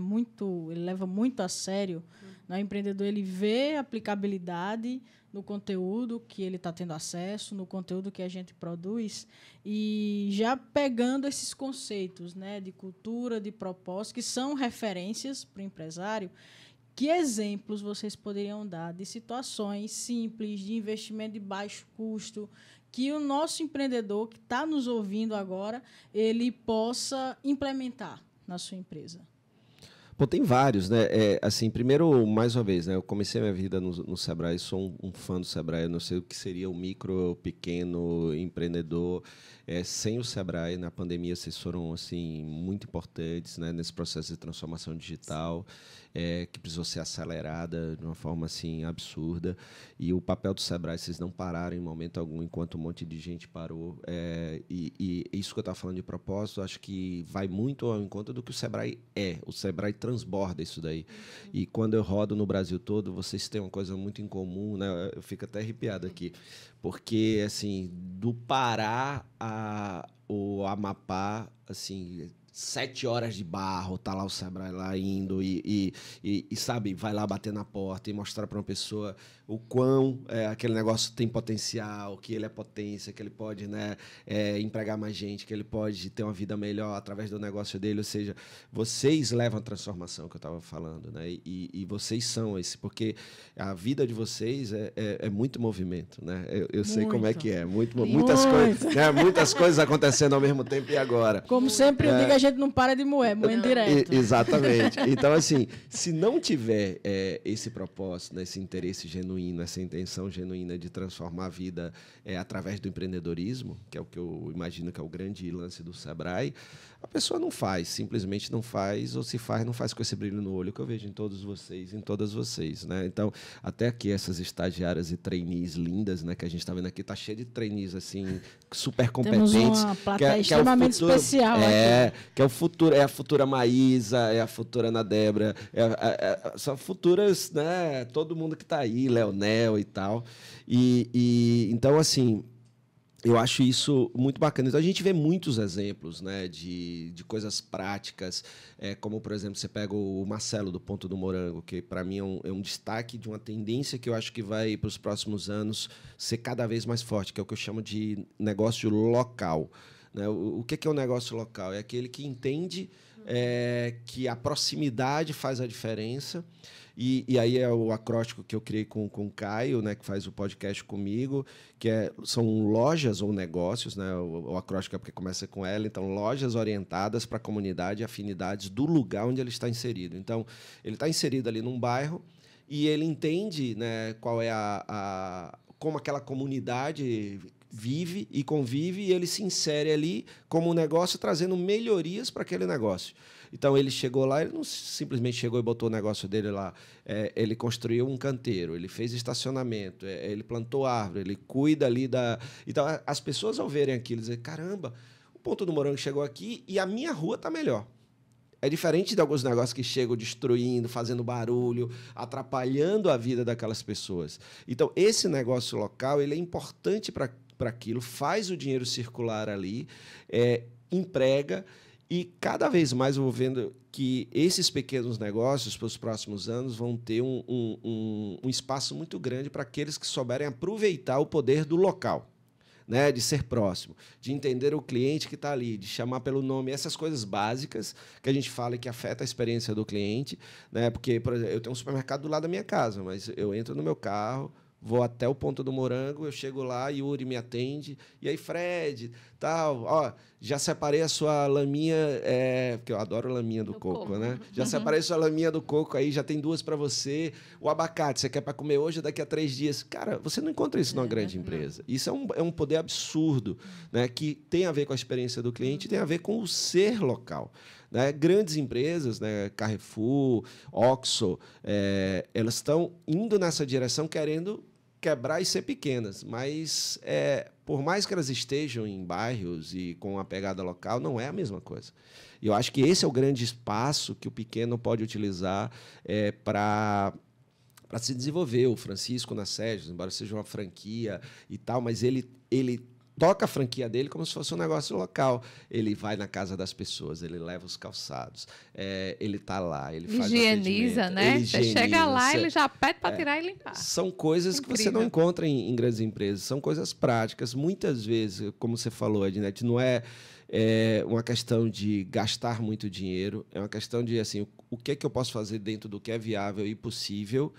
leva muito a sério, O empreendedor ele vê aplicabilidade no conteúdo que ele está tendo acesso, no conteúdo que a gente produz, e já pegando esses conceitos, né, de cultura, de propósito, que são referências para o empresário. Que exemplos vocês poderiam dar de situações simples, de investimento de baixo custo, que o nosso empreendedor que está nos ouvindo agora, ele possa implementar na sua empresa? Pô, tem vários, né? Assim, primeiro, mais uma vez, né? Eu comecei minha vida no Sebrae, sou um fã do Sebrae, eu não sei o que seria o micro, pequeno empreendedor. Sem o Sebrae, na pandemia, vocês foram assim, muito importantes, né? Nesse processo de transformação digital, que precisou ser acelerada de uma forma assim, absurda. E o papel do Sebrae, vocês não pararam em momento algum, enquanto um monte de gente parou. E isso que eu estava falando de propósito, acho que vai muito ao encontro do que o Sebrae é. O Sebrae transborda isso daí. E quando eu rodo no Brasil todo, vocês têm uma coisa muito em comum, né? Eu fico até arrepiado aqui, porque assim, do Pará ao Amapá, assim, 7 horas de barro, tá lá o Sebrae lá indo e sabe, vai lá bater na porta e mostrar para uma pessoa o quão aquele negócio tem potencial, que ele é potência, que ele pode, né, empregar mais gente, que ele pode ter uma vida melhor através do negócio dele. Ou seja, vocês levam a transformação que eu estava falando, né? E vocês são esse, porque a vida de vocês é muito movimento, né? Eu sei como é que é, muitas coisas, né? Muitas coisas acontecendo ao mesmo tempo e agora. Como sempre eu digo, a gente não para de moendo direto. Exatamente. Então, assim, se não tiver esse propósito, né, esse interesse genuíno, essa intenção genuína de transformar a vida através do empreendedorismo, que é o que eu imagino que é o grande lance do Sebrae, a pessoa não faz, simplesmente não faz, ou se faz, não faz com esse brilho no olho que eu vejo em todos vocês, em todas vocês, né? Então, até aqui essas estagiárias e trainees lindas, né, que a gente está vendo aqui, tá cheio de trainees assim super competentes. Temos uma plateia extremamente especial aqui. Que é o futuro, é a futura Maísa, é a futura Ana Débora, são futuras, né? Todo mundo que está aí, Leonel e tal. Então, assim, eu acho isso muito bacana. Então, a gente vê muitos exemplos, né, de coisas práticas, como, por exemplo, você pega o Marcelo, do Ponto do Morango, que, para mim, é um destaque de uma tendência que eu acho que vai, para os próximos anos, ser cada vez mais forte, que é o que eu chamo de negócio local. Né? O que é um negócio local? É aquele que entende que a proximidade faz a diferença. E aí é o acróstico que eu criei com o Caio, né, que faz o podcast comigo, que são lojas ou negócios, né, o acróstico é porque começa com L, então lojas orientadas para a comunidade e afinidades do lugar onde ele está inserido. Então, ele está inserido ali num bairro e ele entende, né, qual é como aquela comunidade vive e convive, e ele se insere ali como um negócio, trazendo melhorias para aquele negócio. Então, ele chegou lá, ele não simplesmente chegou e botou o negócio dele lá. Ele construiu um canteiro, ele fez estacionamento, ele plantou árvore, ele cuida ali da... Então, as pessoas, ao verem aquilo, dizem, caramba, o Ponto do Morango chegou aqui e a minha rua está melhor. É diferente de alguns negócios que chegam destruindo, fazendo barulho, atrapalhando a vida daquelas pessoas. Então, esse negócio local ele é importante para aquilo, faz o dinheiro circular ali, emprega. E cada vez mais eu vou vendo que esses pequenos negócios, para os próximos anos, vão ter um espaço muito grande para aqueles que souberem aproveitar o poder do local, né? De ser próximo, de entender o cliente que está ali, de chamar pelo nome, essas coisas básicas que a gente fala e que afeta a experiência do cliente, né? Porque, por exemplo, eu tenho um supermercado do lado da minha casa, mas eu entro no meu carro, vou até o Ponto do Morango, eu chego lá, Yuri me atende, e aí, Fred, tal, ó, já separei a sua laminha, porque eu adoro laminha do coco, né? Já separei a sua laminha do coco aí, já tem 2 para você. O abacate, você quer para comer hoje ou daqui a 3 dias? Cara, você não encontra isso numa grande empresa. Isso é um poder absurdo, né? Que tem a ver com a experiência do cliente, tem a ver com o ser local. Né? Grandes empresas, né? Carrefour, Oxxo, elas estão indo nessa direção, querendo quebrar e ser pequenas, mas por mais que elas estejam em bairros e com uma pegada local, não é a mesma coisa. E eu acho que esse é o grande espaço que o pequeno pode utilizar para se desenvolver. O Francisco na Sérgio, embora seja uma franquia e tal, mas ele toca a franquia dele como se fosse um negócio local. Ele vai na casa das pessoas, ele leva os calçados, ele tá lá, ele faz higieniza, né? Você chega lá, ele já pede para tirar e limpar. São coisas que você não encontra em grandes empresas, são coisas práticas. Muitas vezes, como você falou, Ednete, não é uma questão de gastar muito dinheiro, é uma questão de assim, o que é que eu posso fazer dentro do que é viável e possível,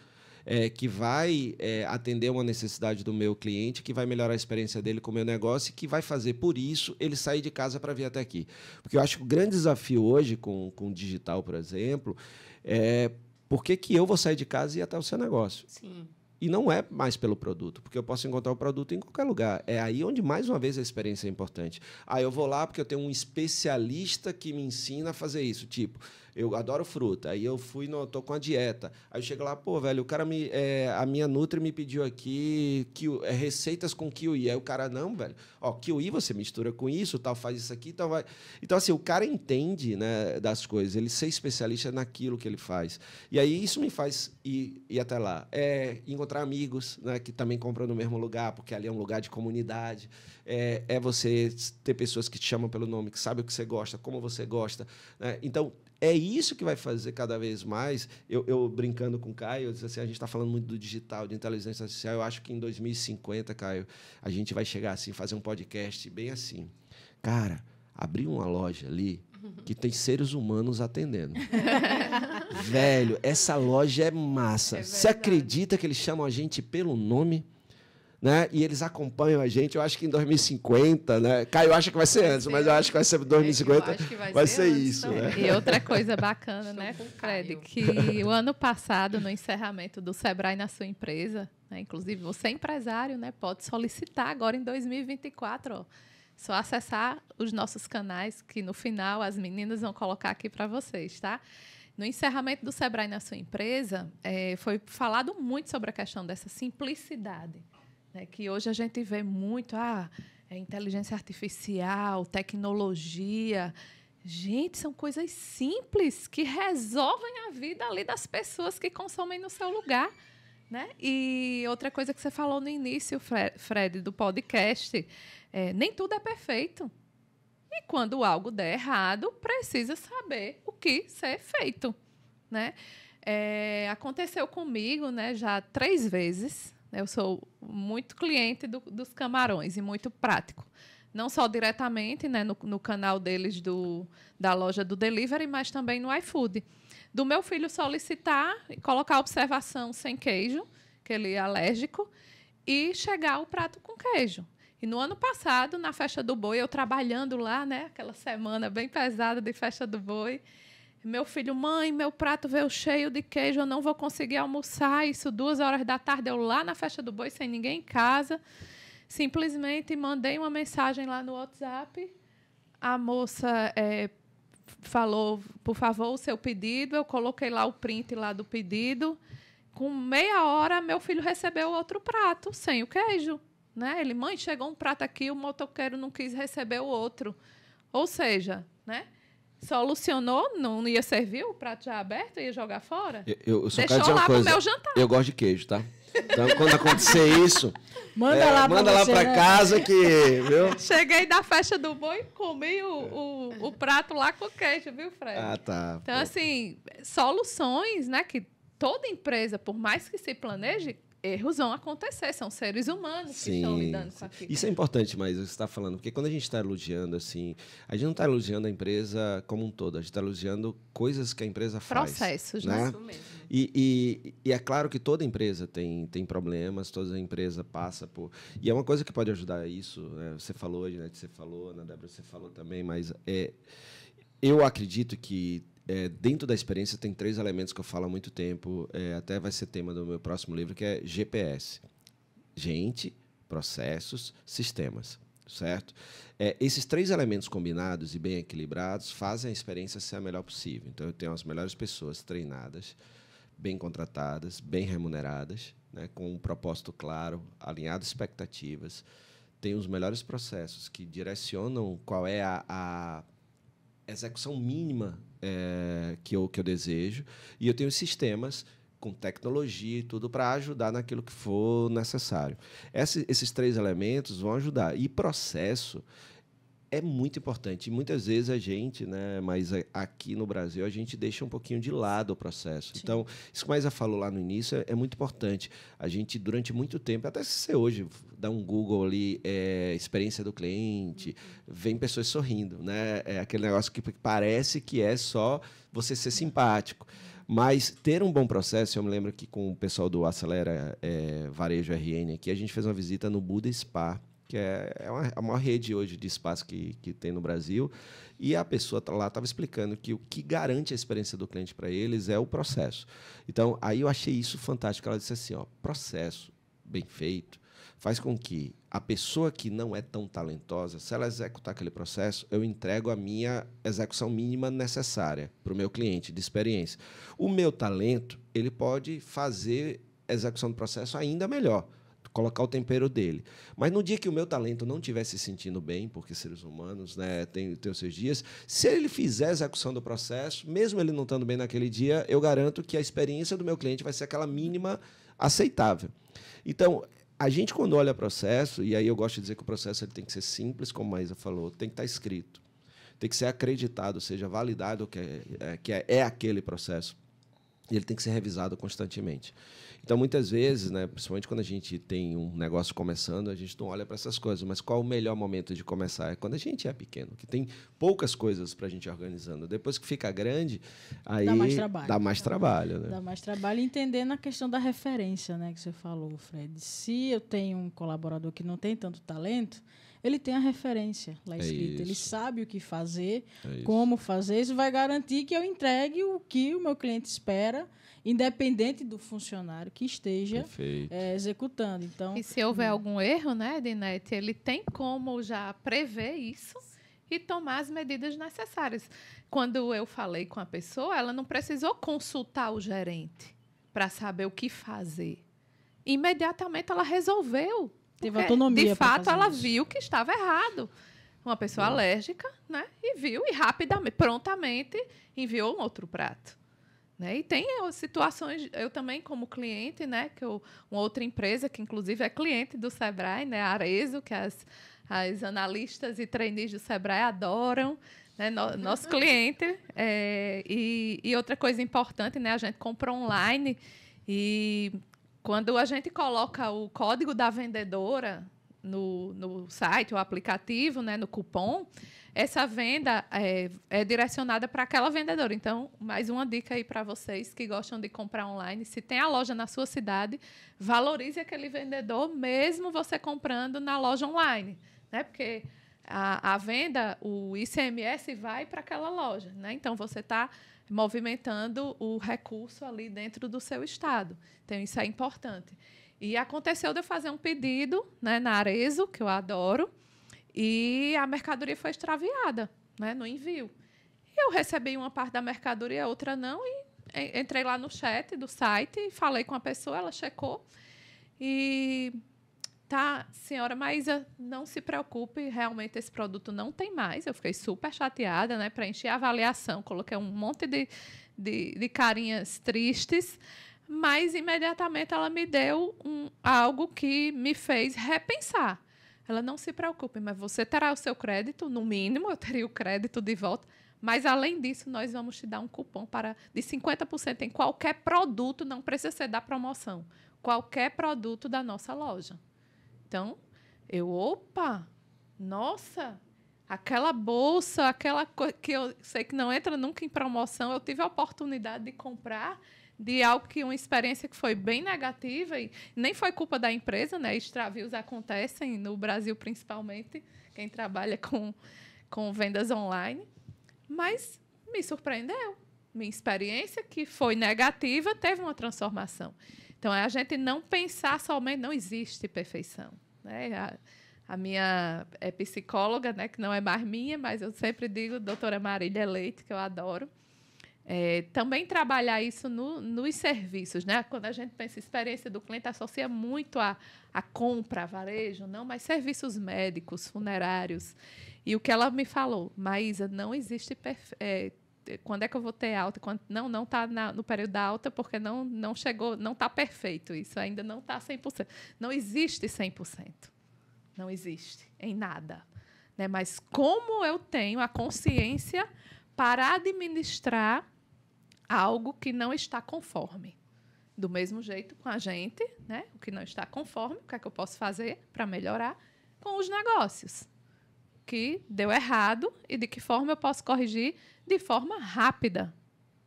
que vai atender uma necessidade do meu cliente, que vai melhorar a experiência dele com o meu negócio e que vai fazer, por isso, ele sair de casa para vir até aqui. Porque eu acho que o grande desafio hoje com o digital, por exemplo, é por que eu vou sair de casa e ir até o seu negócio? Sim. E não é mais pelo produto, porque eu posso encontrar o produto em qualquer lugar. É aí onde, mais uma vez, a experiência é importante. Eu vou lá porque eu tenho um especialista que me ensina a fazer isso. Tipo, eu adoro fruta, aí eu tô com a dieta. Aí eu chego lá, pô, velho, o cara a minha Nutri me pediu aqui receitas com kiwi. Aí o cara, não, velho, kiwi você mistura com isso, tal, faz isso aqui, tal, vai. Então, assim, o cara entende, né, das coisas, ele ser especialista naquilo que ele faz. E aí isso me faz ir até lá. Encontrar amigos, né, que também compram no mesmo lugar, porque ali é um lugar de comunidade. Você ter pessoas que te chamam pelo nome, que sabem o que você gosta, como você gosta, né? Então, é isso que vai fazer cada vez mais. Eu brincando com o Caio, eu disse assim, a gente está falando muito do digital, de inteligência artificial. Eu acho que em 2050, Caio, a gente vai chegar assim, fazer um podcast bem assim. Cara, abrir uma loja ali que tem seres humanos atendendo. Velho, essa loja é massa. Você acredita que eles chamam a gente pelo nome? Né? E eles acompanham a gente, eu acho que em 2050, né? Caio acha que vai ser antes, mas eu acho que vai ser 2050, vai ser isso. Né? E outra coisa bacana, né, Fred, que o ano passado, no encerramento do Sebrae na sua empresa, né, inclusive você é empresário, né, pode solicitar agora em 2024, só acessar os nossos canais, que no final as meninas vão colocar aqui para vocês, tá? No encerramento do Sebrae na sua empresa, foi falado muito sobre a questão dessa simplicidade, que hoje a gente vê muito, inteligência artificial, tecnologia. Gente, são coisas simples que resolvem a vida ali das pessoas que consomem no seu lugar. Né? E outra coisa que você falou no início, Fred, do podcast, nem tudo é perfeito. E quando algo der errado, precisa saber o que ser feito. Né? Aconteceu comigo, né, já 3 vezes. Eu sou muito cliente dos Camarões e muito prático. Não só diretamente, né, no canal deles da loja do delivery, mas também no iFood. Do meu filho solicitar e colocar a observação sem queijo, que ele é alérgico, e chegar o prato com queijo. E no ano passado, na Festa do Boi, eu trabalhando lá, né, aquela semana bem pesada de Festa do Boi, meu filho, mãe, meu prato veio cheio de queijo, eu não vou conseguir almoçar. Isso 2 horas da tarde, eu lá na Festa do Boi, sem ninguém em casa. Simplesmente mandei uma mensagem lá no WhatsApp. A moça falou, por favor, o seu pedido. Eu coloquei lá o print lá do pedido. Com meia hora, meu filho recebeu outro prato, sem o queijo. Né? Ele, mãe, chegou um prato aqui, o motoqueiro não quis receber o outro. Ou seja, né? Solucionou, não ia servir o prato já aberto, ia jogar fora? Eu só deixou quero dizer uma lá coisa, pro meu jantar. Eu gosto de queijo, tá? Então, quando acontecer isso, manda lá pra né? casa que... Viu? Cheguei da Festa do Boi e comi o prato lá com queijo, viu, Fred? Tá. Então, assim, soluções, né, que toda empresa, por mais que se planeje, erros vão acontecer, são seres humanos que estão lidando com aquilo. Isso é importante, mas você está falando, porque quando a gente está elogiando, assim, a gente não está elogiando a empresa como um todo, a gente está elogiando coisas que a empresa faz. Processos, né? Isso mesmo. E é claro que toda empresa tem problemas, toda empresa passa por... E é uma coisa que pode ajudar isso, né? Você falou, Ednete, você falou, Ana Débora, você falou também, mas eu acredito que dentro da experiência tem 3 elementos que eu falo há muito tempo, até vai ser tema do meu próximo livro, que é GPS. Gente, processos, sistemas, certo? Esses 3 elementos combinados e bem equilibrados fazem a experiência ser a melhor possível. Então, eu tenho as melhores pessoas treinadas, bem contratadas, bem remuneradas, né, com um propósito claro, alinhado expectativas, tenho os melhores processos que direcionam qual é a execução mínima que eu desejo, e eu tenho sistemas com tecnologia e tudo para ajudar naquilo que for necessário. Esses 3 elementos vão ajudar. E processo é muito importante. E muitas vezes a gente, né, mas aqui no Brasil, a gente deixa um pouquinho de lado o processo. Sim. Então, isso que a Maísa falou lá no início é muito importante. A gente, durante muito tempo, até se você hoje dá um Google ali, experiência do cliente, vem pessoas sorrindo, né? É aquele negócio que parece que é só você ser simpático. Mas ter um bom processo, eu me lembro que com o pessoal do Acelera Varejo RN aqui, a gente fez uma visita no Buda Spa, que é a maior rede hoje de espaço que tem no Brasil, e a pessoa lá estava explicando que o que garante a experiência do cliente para eles é o processo. Então, aí eu achei isso fantástico. Ela disse assim, processo bem feito faz com que a pessoa que não é tão talentosa, se ela executar aquele processo, eu entrego a minha execução mínima necessária para o meu cliente de experiência. O meu talento, ele pode fazer a execução do processo ainda melhor, colocar o tempero dele. Mas no dia que o meu talento não estiver se sentindo bem, porque seres humanos, né, têm os seus dias, se ele fizer a execução do processo, mesmo ele não estando bem naquele dia, eu garanto que a experiência do meu cliente vai ser aquela mínima aceitável. Então, a gente, quando olha processo, e aí eu gosto de dizer que o processo ele tem que ser simples, como a Maísa falou, tem que estar escrito, tem que ser acreditado, ou seja, validado que é aquele processo. E ele tem que ser revisado constantemente. Então, muitas vezes, né, principalmente quando a gente tem um negócio começando, a gente não olha para essas coisas. Mas qual o melhor momento de começar? É quando a gente é pequeno, que tem poucas coisas para a gente ir organizando. Depois que fica grande, aí dá mais trabalho. Dá mais trabalho, né? Dá mais trabalho, entendendo a questão da referência, né, que você falou, Fred. Se eu tenho um colaborador que não tem tanto talento, ele tem a referência lá escrita. Ele sabe o que fazer, como fazer. Isso vai garantir que eu entregue o que o meu cliente espera, independente do funcionário que esteja executando. Então, e se houver algum erro, né, Edinete, ele tem como já prever isso e tomar as medidas necessárias. Quando eu falei com a pessoa, ela não precisou consultar o gerente para saber o que fazer. Imediatamente ela resolveu. Teve autonomia. De fato, ela viu que estava errado. Uma pessoa alérgica, né? E viu, e rapidamente, prontamente, enviou um outro prato. Né? E tem situações, eu também, como cliente, né? Que uma outra empresa, que inclusive é cliente do Sebrae, né? A Arezo, que as analistas e trainees do Sebrae adoram. Né? Nosso cliente. E outra coisa importante, né? A gente compra online e quando a gente coloca o código da vendedora no site, o aplicativo, né, no cupom, essa venda é direcionada para aquela vendedora. Então, mais uma dica aí para vocês que gostam de comprar online. Se tem a loja na sua cidade, valorize aquele vendedor, mesmo você comprando na loja online. Né? Porque a venda, o ICMS vai para aquela loja. Né? Então, você está movimentando o recurso ali dentro do seu estado. Então, isso é importante. E aconteceu de eu fazer um pedido, né, na Arezo, que eu adoro, e a mercadoria foi extraviada, né, no envio. E eu recebi uma parte da mercadoria, outra não, e entrei lá no chat do site e falei com a pessoa, ela checou. E tá, senhora Maísa, não se preocupe, realmente esse produto não tem mais. Eu fiquei super chateada, né? Preenchi a avaliação, coloquei um monte de carinhas tristes, mas imediatamente ela me deu algo que me fez repensar. Ela, não se preocupe, mas você terá o seu crédito, no mínimo, eu teria o crédito de volta, mas, além disso, nós vamos te dar um cupom de 50% em qualquer produto, não precisa ser da promoção, qualquer produto da nossa loja. Então, nossa, aquela bolsa, aquela coisa que eu sei que não entra nunca em promoção, eu tive a oportunidade de comprar de algo uma experiência que foi bem negativa e nem foi culpa da empresa, né? Extravios acontecem no Brasil, principalmente, quem trabalha com vendas online, mas me surpreendeu. Minha experiência, que foi negativa, teve uma transformação. Então, é a gente não pensar somente, não existe perfeição. Né? A minha psicóloga, né, que não é mais minha, mas eu sempre digo, doutora Marília Leite, que eu adoro, também trabalhar isso nos serviços. Né? Quando a gente pensa em experiência do cliente, associa muito a compra, a varejo, não, mas serviços médicos, funerários. E o que ela me falou, Maísa, não existe quando é que eu vou ter alta? Não está no período da alta porque não chegou, não está perfeito isso, ainda não está 100%. Não existe 100%. Não existe em nada. Né? Mas como eu tenho a consciência para administrar algo que não está conforme? Do mesmo jeito com a gente, né? O que não está conforme, o que é que eu posso fazer para melhorar com os negócios? Que deu errado e de que forma eu posso corrigir de forma rápida.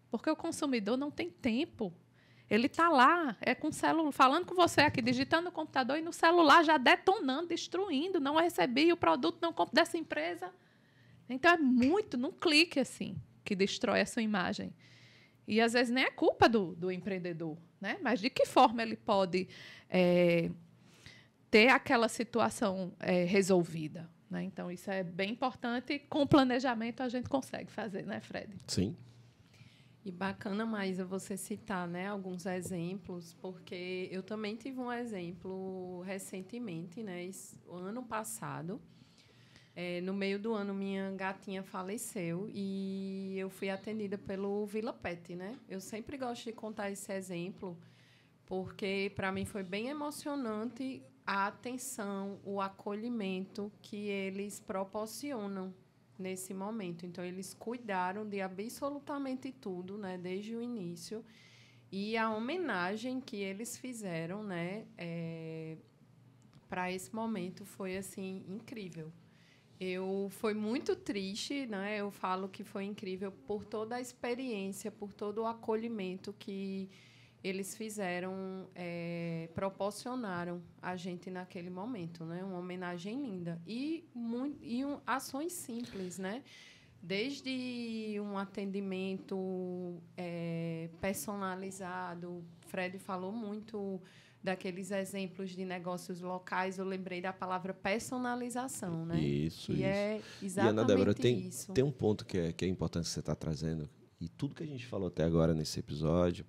Porque o consumidor não tem tempo. Ele está lá, com o celular, falando com você aqui, digitando no computador e no celular já detonando, destruindo. Não recebi o produto, não compro dessa empresa. Então, é muito, num clique assim, que destrói a sua imagem. E, às vezes, nem é culpa do empreendedor, né? Mas de que forma ele pode ter aquela situação resolvida? Né? Então, isso é bem importante. Com planejamento, a gente consegue fazer, né, Fred? Sim. E bacana, Maísa, você citar, né, alguns exemplos, porque eu também tive um exemplo recentemente, né, ano passado. No meio do ano, minha gatinha faleceu e eu fui atendida pelo Vila Pet, né? Eu sempre gosto de contar esse exemplo, porque, para mim, foi bem emocionante a atenção, o acolhimento que eles proporcionam nesse momento. Então, eles cuidaram de absolutamente tudo, né, desde o início. E a homenagem que eles fizeram, né, para esse momento foi assim incrível. Foi muito triste, né? Eu falo que foi incrível por toda a experiência, por todo o acolhimento que eles fizeram, proporcionaram a gente naquele momento, né? Uma homenagem linda. E ações simples, né? Desde um atendimento personalizado. Fred falou muito daqueles exemplos de negócios locais. Eu lembrei da palavra personalização, né? Isso. É exatamente e, Ana Débora, isso. Tem um ponto que é importante que você está trazendo, e tudo que a gente falou até agora nesse episódio,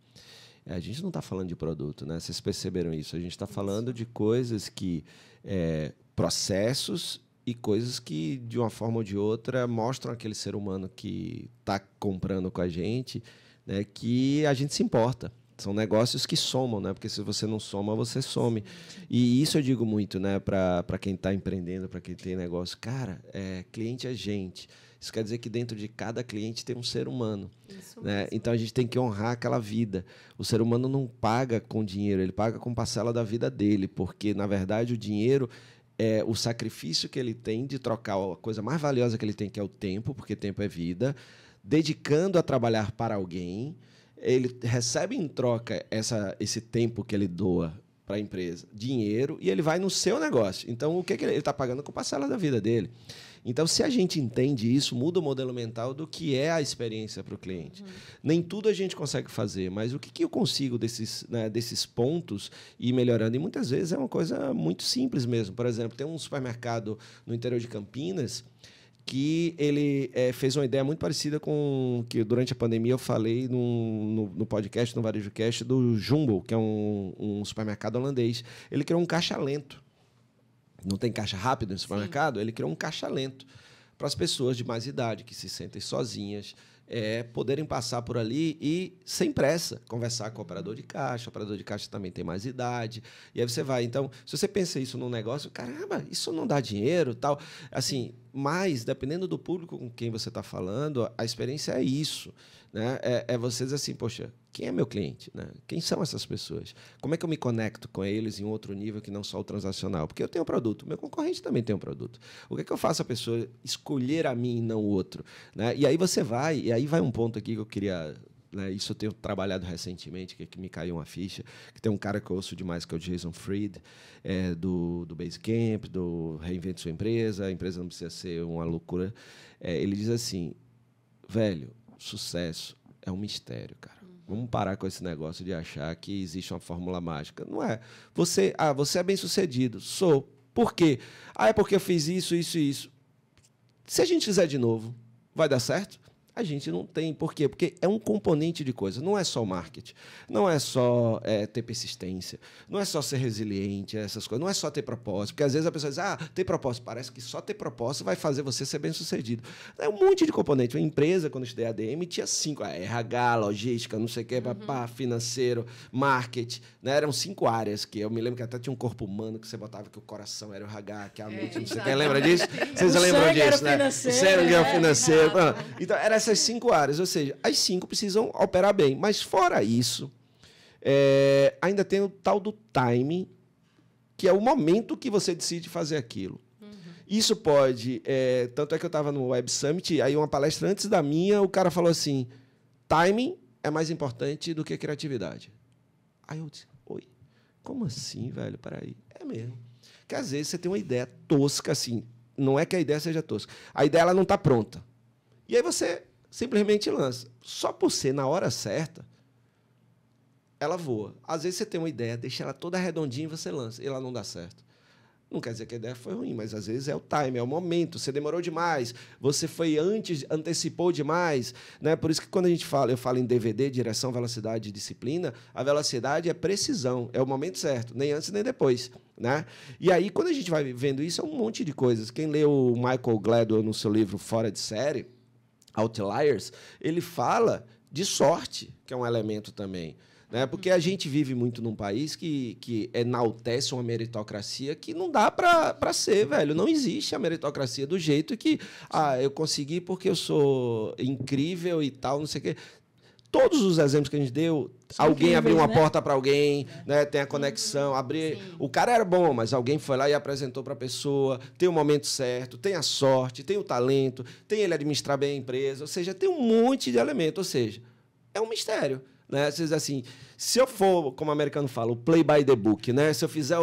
a gente não está falando de produto, né? Vocês perceberam isso? A gente está falando de coisas que... processos e coisas que, de uma forma ou de outra, mostram aquele ser humano que está comprando com a gente, né, que a gente se importa. São negócios que somam, né? Porque se você não soma, você some. E isso eu digo muito, né, para quem está empreendendo, para quem tem negócio. Cara, cliente é gente. Isso quer dizer que dentro de cada cliente tem um ser humano. Isso né? mesmo. Então, a gente tem que honrar aquela vida. O ser humano não paga com dinheiro, ele paga com parcela da vida dele, porque, na verdade, o dinheiro é o sacrifício que ele tem de trocar a coisa mais valiosa que ele tem, que é o tempo, porque tempo é vida, dedicando a trabalhar para alguém. Ele recebe em troca esse tempo que ele doa para a empresa, dinheiro, e ele vai no seu negócio. Então, o que ele está pagando com parcela da vida dele? Então, se a gente entende isso, muda o modelo mental do que é a experiência para o cliente. Nem tudo a gente consegue fazer, mas o que eu consigo desses pontos ir melhorando? E muitas vezes é uma coisa muito simples mesmo. Por exemplo, tem um supermercado no interior de Campinas que ele fez uma ideia muito parecida com que durante a pandemia eu falei no podcast, no VarejoCast, do Jumbo, que é um supermercado holandês. Ele criou um caixa lento. Não tem caixa rápido no supermercado? Sim. Ele criou um caixa lento para as pessoas de mais idade, que se sentem sozinhas, poderem passar por ali e, sem pressa, conversar com o operador de caixa. O operador de caixa também tem mais idade. E aí você vai. Então, se você pensa isso num negócio, caramba, isso não dá dinheiro, tal. Assim, mas, dependendo do público com quem você está falando, a experiência é isso. Né? Você dizer assim, poxa, quem é meu cliente? Né? Quem são essas pessoas? Como é que eu me conecto com eles em um outro nível que não só o transacional? Porque eu tenho um produto, meu concorrente também tem um produto. O que é que eu faço a pessoa escolher a mim e não o outro? Né? E aí você vai, e aí vai um ponto aqui que eu queria... Né, isso eu tenho trabalhado recentemente, que me caiu uma ficha, que tem um cara que eu ouço demais, que é o Jason Fried, do Basecamp, do Reinvente Sua Empresa, a empresa não precisa ser uma loucura. Ele diz assim, velho, sucesso é um mistério, cara. Vamos parar com esse negócio de achar que existe uma fórmula mágica. Não é. Você é bem-sucedido. Sou. Por quê? É porque eu fiz isso, isso e isso. Se a gente fizer de novo, vai dar certo? A gente não tem. Por quê? Porque é um componente de coisa. Não é só o marketing. Não é só ter persistência. Não é só ser resiliente, essas coisas. Não é só ter propósito. Porque, às vezes, a pessoa diz, ter propósito. Parece que só ter propósito vai fazer você ser bem-sucedido. É um monte de componente. Uma empresa, quando eu estudei ADM, tinha 5. RH, logística, não sei o quê, financeiro, marketing. Né? Eram 5 áreas. Que eu me lembro que até tinha um corpo humano que você botava que o coração era o RH, que a mente, não sei o quê. Lembra disso? Vocês lembram disso, né? O sangue era o financeiro. Então, eram essas 5 áreas, ou seja, as 5 precisam operar bem. Mas, fora isso, ainda tem o tal do timing, que é o momento que você decide fazer aquilo. Isso pode... tanto é que eu estava no Web Summit, aí uma palestra antes da minha, o cara falou assim, timing é mais importante do que criatividade. Aí eu disse, oi, como assim, velho? Peraí. É mesmo. Porque, às vezes, você tem uma ideia tosca, assim, não é que a ideia seja tosca, a ideia ela não está pronta. E aí você simplesmente lança. Só por ser na hora certa, ela voa. Às vezes você tem uma ideia, deixa ela toda redondinha e você lança, e ela não dá certo. Não quer dizer que a ideia foi ruim, mas às vezes é o time, é o momento. Você demorou demais, você foi antes, antecipou demais. Né? Por isso que quando eu falo em DVD, direção, velocidade e disciplina, a velocidade é precisão, é o momento certo, nem antes nem depois. Né? E aí, quando a gente vai vendo isso, é um monte de coisas. Quem leu o Michael Gladwell no seu livro Fora de Série, Outliers, ele fala de sorte, que é um elemento também. Né? Porque a gente vive muito num país que enaltece uma meritocracia que não dá para ser, velho. Não existe a meritocracia do jeito que eu consegui porque eu sou incrível e tal, não sei o quê. Todos os exemplos que a gente deu, alguém abriu uma porta para alguém, né? Tem a conexão, o cara era bom, mas alguém foi lá e apresentou para a pessoa, tem o momento certo, tem a sorte, tem o talento, tem ele administrar bem a empresa, ou seja, tem um monte de elemento, ou seja, é um mistério. Né? Assim, se eu for, como o americano fala, o play by the book, né? Se eu fizer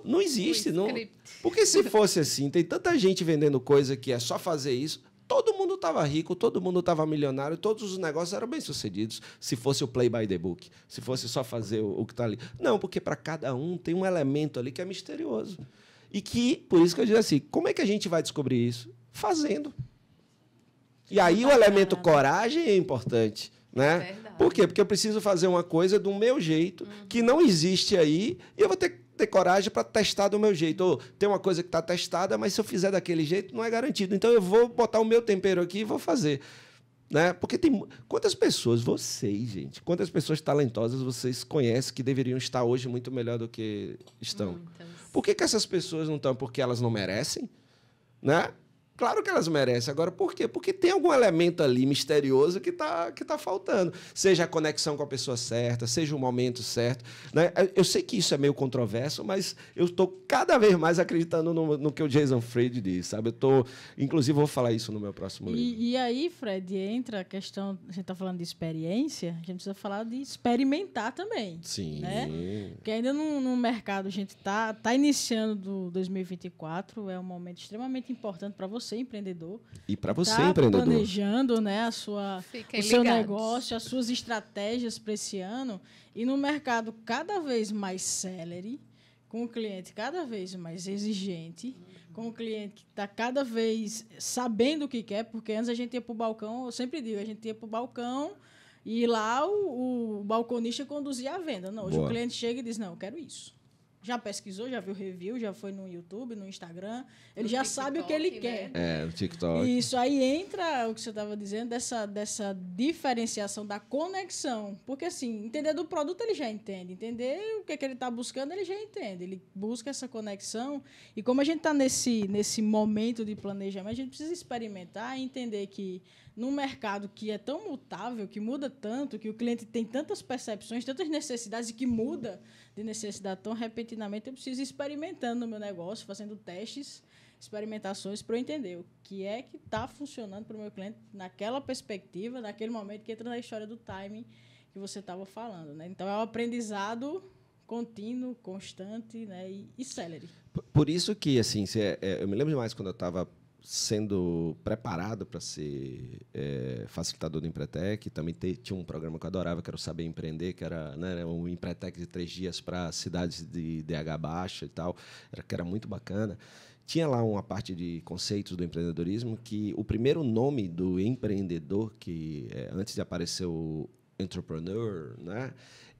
não existe, não. Porque se fosse assim, tem tanta gente vendendo coisa que é só fazer isso, todo mundo estava rico, todo mundo estava milionário, todos os negócios eram bem-sucedidos se fosse o play by the book, se fosse só fazer o que está ali. Não, porque para cada um tem um elemento ali que é misterioso. E que, por isso que eu digo assim, como é que a gente vai descobrir isso? Fazendo. E aí o elemento coragem é importante. Né? Por quê? Porque eu preciso fazer uma coisa do meu jeito, que não existe aí, e eu vou ter coragem para testar do meu jeito. Ou tem uma coisa que está testada, mas se eu fizer daquele jeito, não é garantido. Então, eu vou botar o meu tempero aqui e vou fazer. Né? Porque tem... Quantas pessoas, vocês, gente, quantas pessoas talentosas vocês conhecem que deveriam estar hoje muito melhor do que estão? Muitas. Por que essas pessoas não estão? Porque elas não merecem? Né? Claro que elas merecem. Agora, por quê? Porque tem algum elemento ali misterioso que tá faltando. Seja a conexão com a pessoa certa, seja o momento certo. Né? Eu sei que isso é meio controverso, mas eu estou cada vez mais acreditando no que o Jason Fried diz. Sabe? Inclusive, vou falar isso no meu próximo livro. E aí, Fred, entra a questão... A gente está falando de experiência, a gente precisa falar de experimentar também. Sim. Né? Porque ainda no mercado a gente está iniciando do 2024, é um momento extremamente importante para você, empreendedor. E para você, empreendedor. Planejando, né, o seu negócio, as suas estratégias para esse ano. E no mercado cada vez mais celery, com o cliente cada vez mais exigente, com o cliente que está cada vez sabendo o que quer, porque antes a gente ia para o balcão, eu sempre digo, a gente ia para o balcão e lá o balconista conduzia a venda. Não, hoje o cliente chega e diz, não, eu quero isso. Já pesquisou, já viu review, já foi no YouTube, no Instagram. Ele já TikTok, sabe o que ele quer. No TikTok. Isso aí entra o que você estava dizendo, dessa diferenciação da conexão. Porque, assim, entender do produto ele já entende. Entender o que ele está buscando, ele já entende. Ele busca essa conexão. E como a gente está nesse momento de planejamento, a gente precisa experimentar e entender que num mercado que é tão mutável, que muda tanto, que o cliente tem tantas percepções, tantas necessidades e que muda de necessidade tão repentinamente, eu preciso ir experimentando no meu negócio, fazendo testes, experimentações para eu entender o que é que está funcionando para o meu cliente naquela perspectiva, naquele momento que entra na história do timing que você estava falando. Né? Então, é um aprendizado contínuo, constante, né? e celery. Por isso que, assim, eu me lembro demais quando eu estava sendo preparado para ser facilitador do Empretec. Também tinha um programa que eu adorava, que era o Saber Empreender, que era, né, um Empretec de 3 dias para cidades de DH baixa e tal, que era muito bacana. tinha lá uma parte de conceitos do empreendedorismo que o primeiro nome do empreendedor, que antes de aparecer o entrepreneur, né,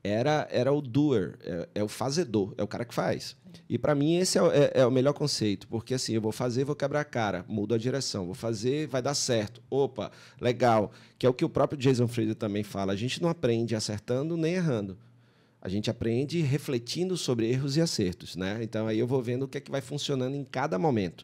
era o doer, é o fazedor, é o cara que faz. E, para mim, esse é o melhor conceito, porque assim, eu vou fazer, vou quebrar a cara, mudo a direção, vou fazer, vai dar certo. Opa, legal. Que é o que o próprio Jason Fried também fala. A gente não aprende acertando nem errando. A gente aprende refletindo sobre erros e acertos, né? Então, aí eu vou vendo o que é que vai funcionando em cada momento.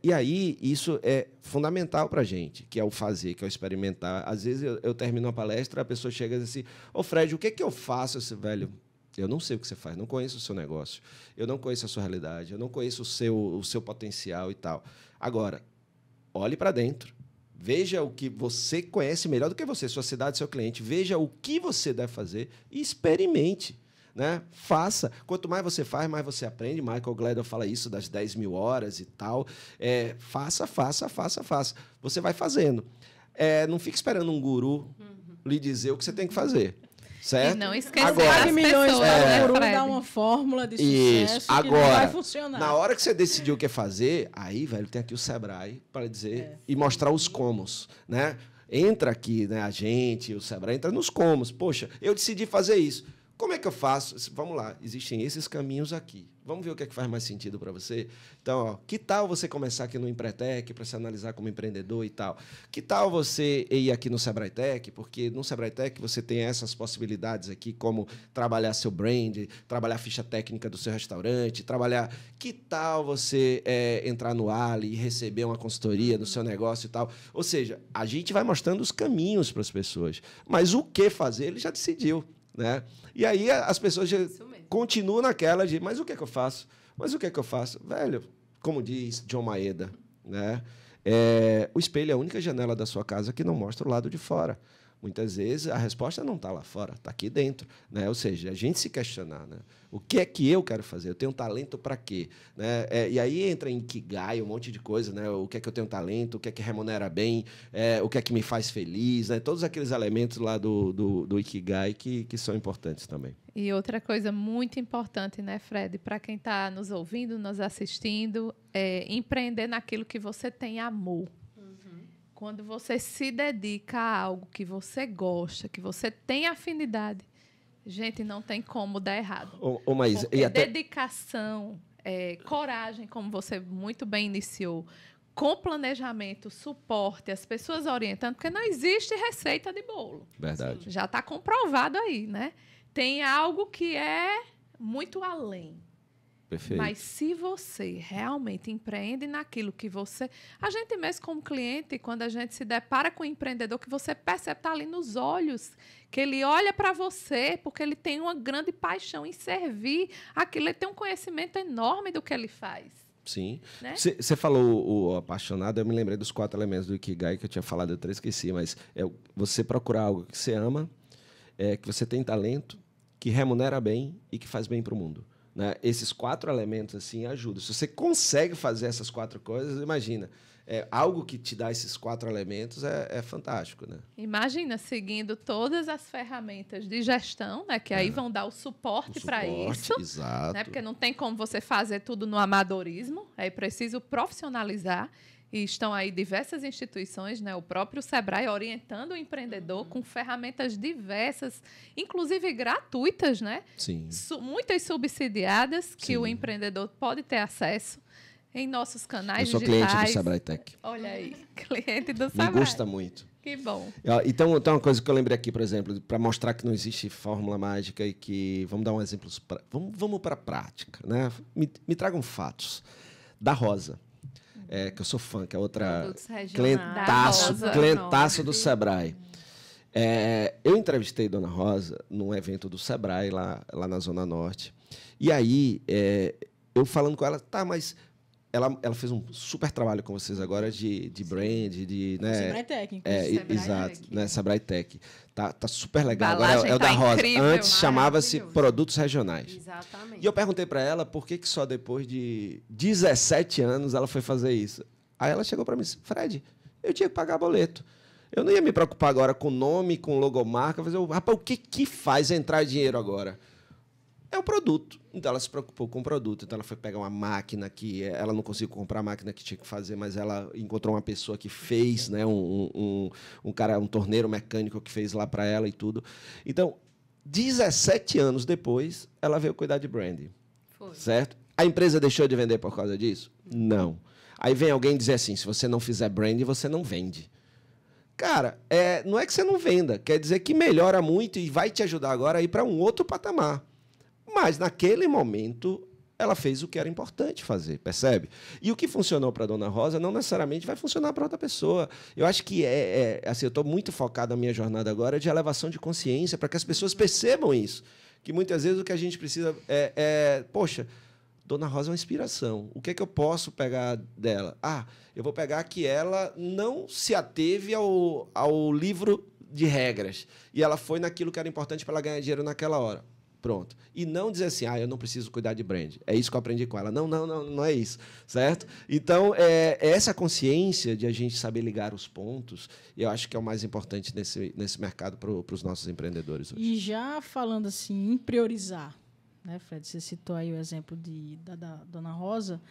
E aí, isso é fundamental para a gente, que é o fazer, que é o experimentar. Às vezes, eu termino uma palestra, a pessoa chega e diz assim, ô, Fred, o que é que eu faço? Eu disse, velho, eu não sei o que você faz, não conheço o seu negócio, eu não conheço a sua realidade, eu não conheço o seu potencial e tal. Agora, olhe para dentro. Veja o que você conhece melhor do que você, sua cidade, seu cliente. Veja o que você deve fazer e experimente. Né? Faça. Quanto mais você faz, mais você aprende. Michael Gladwell fala isso das 10.000 horas e tal. Faça. Você vai fazendo. Não fique esperando um guru lhe dizer o que você tem que fazer. Certo? E não esquecer agora, as milhões pessoas, para né, o guru Fred? dar uma fórmula de sucesso isso. que Agora, não vai funcionar. na hora que você decidiu o que fazer, aí, velho, tem aqui o Sebrae para dizer e mostrar os comos, né? Entra aqui, né, a gente, o Sebrae, entra nos comos. Poxa, eu decidi fazer isso. Como é que eu faço? Vamos lá, existem esses caminhos aqui. Vamos ver o que é que faz mais sentido para você? Então, ó, que tal você começar aqui no Empretec para se analisar como empreendedor e tal? Que tal você ir aqui no Sebrae Tech? Porque no Sebrae Tech você tem essas possibilidades aqui, como trabalhar seu brand, trabalhar a ficha técnica do seu restaurante, trabalhar... Que tal você entrar no Ali e receber uma consultoria do seu negócio e tal? Ou seja, a gente vai mostrando os caminhos para as pessoas. Mas o que fazer, ele já decidiu. Né? E aí as pessoas já continuam naquela de, mas o que é que eu faço? Mas o que é que eu faço? Velho, como diz John Maeda, né? O espelho é a única janela da sua casa que não mostra o lado de fora. Muitas vezes a resposta não está lá fora, está aqui dentro. Né? Ou seja, a gente se questionar. Né? O que é que eu quero fazer? Eu tenho talento para quê? Né? E aí entra em Ikigai, um monte de coisa. Né? O que é que eu tenho talento? O que é que remunera bem? O que é que me faz feliz? Né? Todos aqueles elementos lá do Ikigai que são importantes também. E outra coisa muito importante, né, Fred, para quem está nos ouvindo, nos assistindo, é empreender naquilo que você tem amor. Quando você se dedica a algo que você gosta, que você tem afinidade, gente, não tem como dar errado. Mas, porque dedicação, coragem, como você muito bem iniciou, com planejamento, suporte, as pessoas orientando, porque não existe receita de bolo. Verdade. Já está comprovado aí, né? Tem algo que é muito além. Perfeito. Mas se você realmente empreende naquilo que você... A gente mesmo como cliente, quando a gente se depara com um empreendedor, que você percebe, está ali nos olhos, que ele olha para você porque ele tem uma grande paixão em servir aquilo, ele tem um conhecimento enorme do que ele faz. Sim. Né? Você falou o apaixonado, eu me lembrei dos 4 elementos do Ikigai que eu tinha falado, eu até esqueci, mas você procurar algo que você ama, que você tem talento, que remunera bem e que faz bem para o mundo. Né? Esses 4 elementos assim ajudam. Se você consegue fazer essas 4 coisas, imagina, algo que te dá esses 4 elementos é fantástico. Né? Imagina, seguindo todas as ferramentas de gestão, né, que aí vão dar o suporte para isso. Exato. Né, porque não tem como você fazer tudo no amadorismo, é preciso profissionalizar. E estão aí diversas instituições, né, o próprio Sebrae orientando o empreendedor com ferramentas diversas, inclusive gratuitas, né? Sim. Muitas subsidiadas que Sim. o empreendedor pode ter acesso em nossos canais digitais. Eu sou cliente do Sebrae Tech. Olha aí, cliente do Sebrae. Me gusta muito. Que bom. Então, uma coisa que eu lembrei aqui, por exemplo, para mostrar que não existe fórmula mágica e que... Vamos dar um exemplo. Vamos para a prática. Né? Me tragam fatos. Da Rosa. Que eu sou fã, que é outra clientaço do Sebrae. Eu entrevistei Dona Rosa num evento do Sebrae, lá na Zona Norte. E aí, eu falando com ela, tá, mas ela fez um super trabalho com vocês agora de brand, de... Né, Sebrae Tech. Exato, né, Sebrae Tech. Tá super legal. Embalagem Agora é o tá da Rosa. incrível, Antes chamava-se maravilhoso. Produtos Regionais. Exatamente. E eu perguntei para ela por que só depois de 17 anos ela foi fazer isso. Aí ela chegou para mim e disse, Fred, eu tinha que pagar boleto. Eu não ia me preocupar agora com nome, com logomarca. Rapaz, o que faz entrar dinheiro agora? é o produto. Então, ela se preocupou com o produto. Então, ela foi pegar uma máquina que ela não conseguiu comprar a máquina que tinha que fazer, mas ela encontrou uma pessoa que fez, né? Um torneiro mecânico que fez lá para ela e tudo. Então, 17 anos depois, ela veio cuidar de branding. Foi. Certo? A empresa deixou de vender por causa disso? Não. Aí vem alguém dizer assim, se você não fizer branding, você não vende. Cara, não é que você não venda, quer dizer que melhora muito e vai te ajudar agora a ir para um outro patamar. Mas, naquele momento, ela fez o que era importante fazer, percebe? E o que funcionou para a Dona Rosa não necessariamente vai funcionar para outra pessoa. Eu acho que assim, eu estou muito focado na minha jornada agora de elevação de consciência para que as pessoas percebam isso. Que muitas vezes o que a gente precisa poxa, Dona Rosa é uma inspiração. O que é que eu posso pegar dela? Eu vou pegar que ela não se ateve ao livro de regras. E ela foi naquilo que era importante para ela ganhar dinheiro naquela hora. Pronto. E não dizer assim, eu não preciso cuidar de brand. É isso que eu aprendi com ela. Não é isso. Certo? Então, essa consciência de a gente saber ligar os pontos, eu acho que é o mais importante nesse mercado para os nossos empreendedores hoje. E já falando assim, em priorizar, né, Fred? Você citou aí o exemplo da Dona Rosa.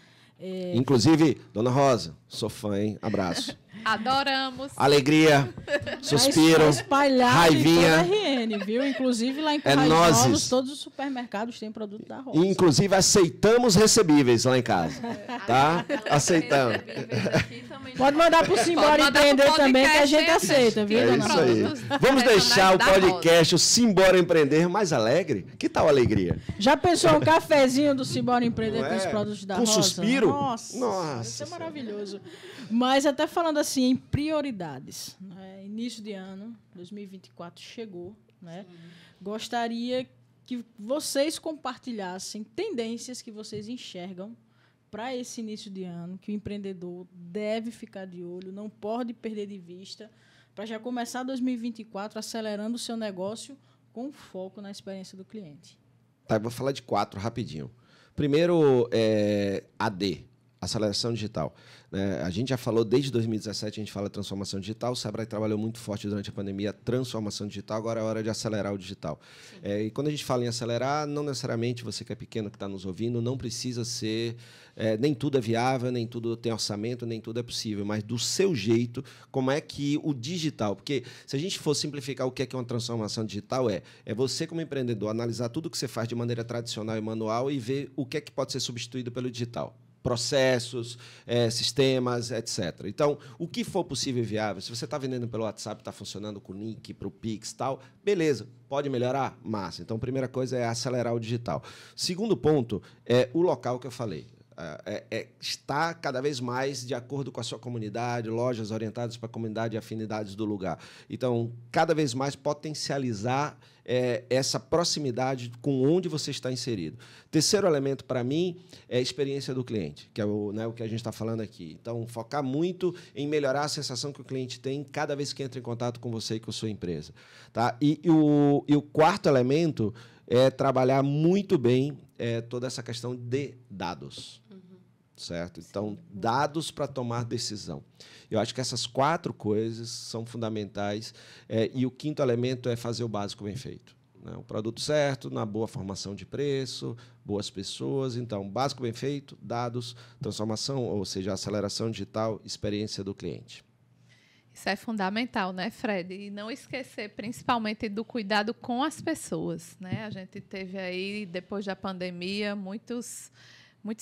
Inclusive, Dona Rosa, sou fã, hein? Abraço. Adoramos. Alegria, suspiro, raivinha. RN, viu? Inclusive, lá em Currais Novos, todos os supermercados têm produto da Rosa. Inclusive, aceitamos recebíveis lá em casa. Tá? Aceitamos. Pode mandar para o Simbora Empreender também, que a gente aceita, viu, Dona Rosa? É isso aí. Vamos deixar o podcast, o Simbora Empreender, mais alegre? Que tal alegria? Já pensou um cafezinho do Simbora Empreender com os produtos da Rosa? Com suspiro? Nossa, isso é maravilhoso. Mas até falando assim em prioridades, né? Início de ano, 2024 chegou, né? Gostaria que vocês compartilhassem tendências que vocês enxergam para esse início de ano, que o empreendedor deve ficar de olho, não pode perder de vista, para já começar 2024 acelerando o seu negócio com foco na experiência do cliente. Tá, eu vou falar de 4 rapidinho. Primeiro, AD, aceleração digital. A gente já falou, desde 2017, a gente fala transformação digital. O Sebrae trabalhou muito forte durante a pandemia, transformação digital. Agora é hora de acelerar o digital. E quando a gente fala em acelerar, não necessariamente você que é pequeno, que está nos ouvindo, não precisa ser... nem tudo é viável, nem tudo tem orçamento, nem tudo é possível. Mas do seu jeito, como é que o digital... Porque se a gente for simplificar o que é uma transformação digital, é você, como empreendedor, analisar tudo que você faz de maneira tradicional e manual e ver o que é que pode ser substituído pelo digital. Processos, sistemas, etc. Então, o que for possível e viável, se você está vendendo pelo WhatsApp, está funcionando com o link para o Pix e tal, beleza, pode melhorar? Massa. Então, a primeira coisa é acelerar o digital. Segundo ponto é o local que eu falei. Está cada vez mais de acordo com a sua comunidade, lojas orientadas para a comunidade e afinidades do lugar. Então, cada vez mais potencializar essa proximidade com onde você está inserido. Terceiro elemento, para mim, é a experiência do cliente, que é o que a gente está falando aqui. Então, focar muito em melhorar a sensação que o cliente tem cada vez que entra em contato com você e com a sua empresa. Tá? E o quarto elemento é trabalhar muito bem toda essa questão de dados. Certo? Então, dados para tomar decisão. Eu acho que essas 4 coisas são fundamentais. E o quinto elemento é fazer o básico bem feito. Né? O produto certo, na boa formação de preço, boas pessoas. Então, básico bem feito, dados, transformação, ou seja, aceleração digital, experiência do cliente. Isso é fundamental, né, Fred? E não esquecer, principalmente, do cuidado com as pessoas. Né? A gente teve aí, depois da pandemia, muitos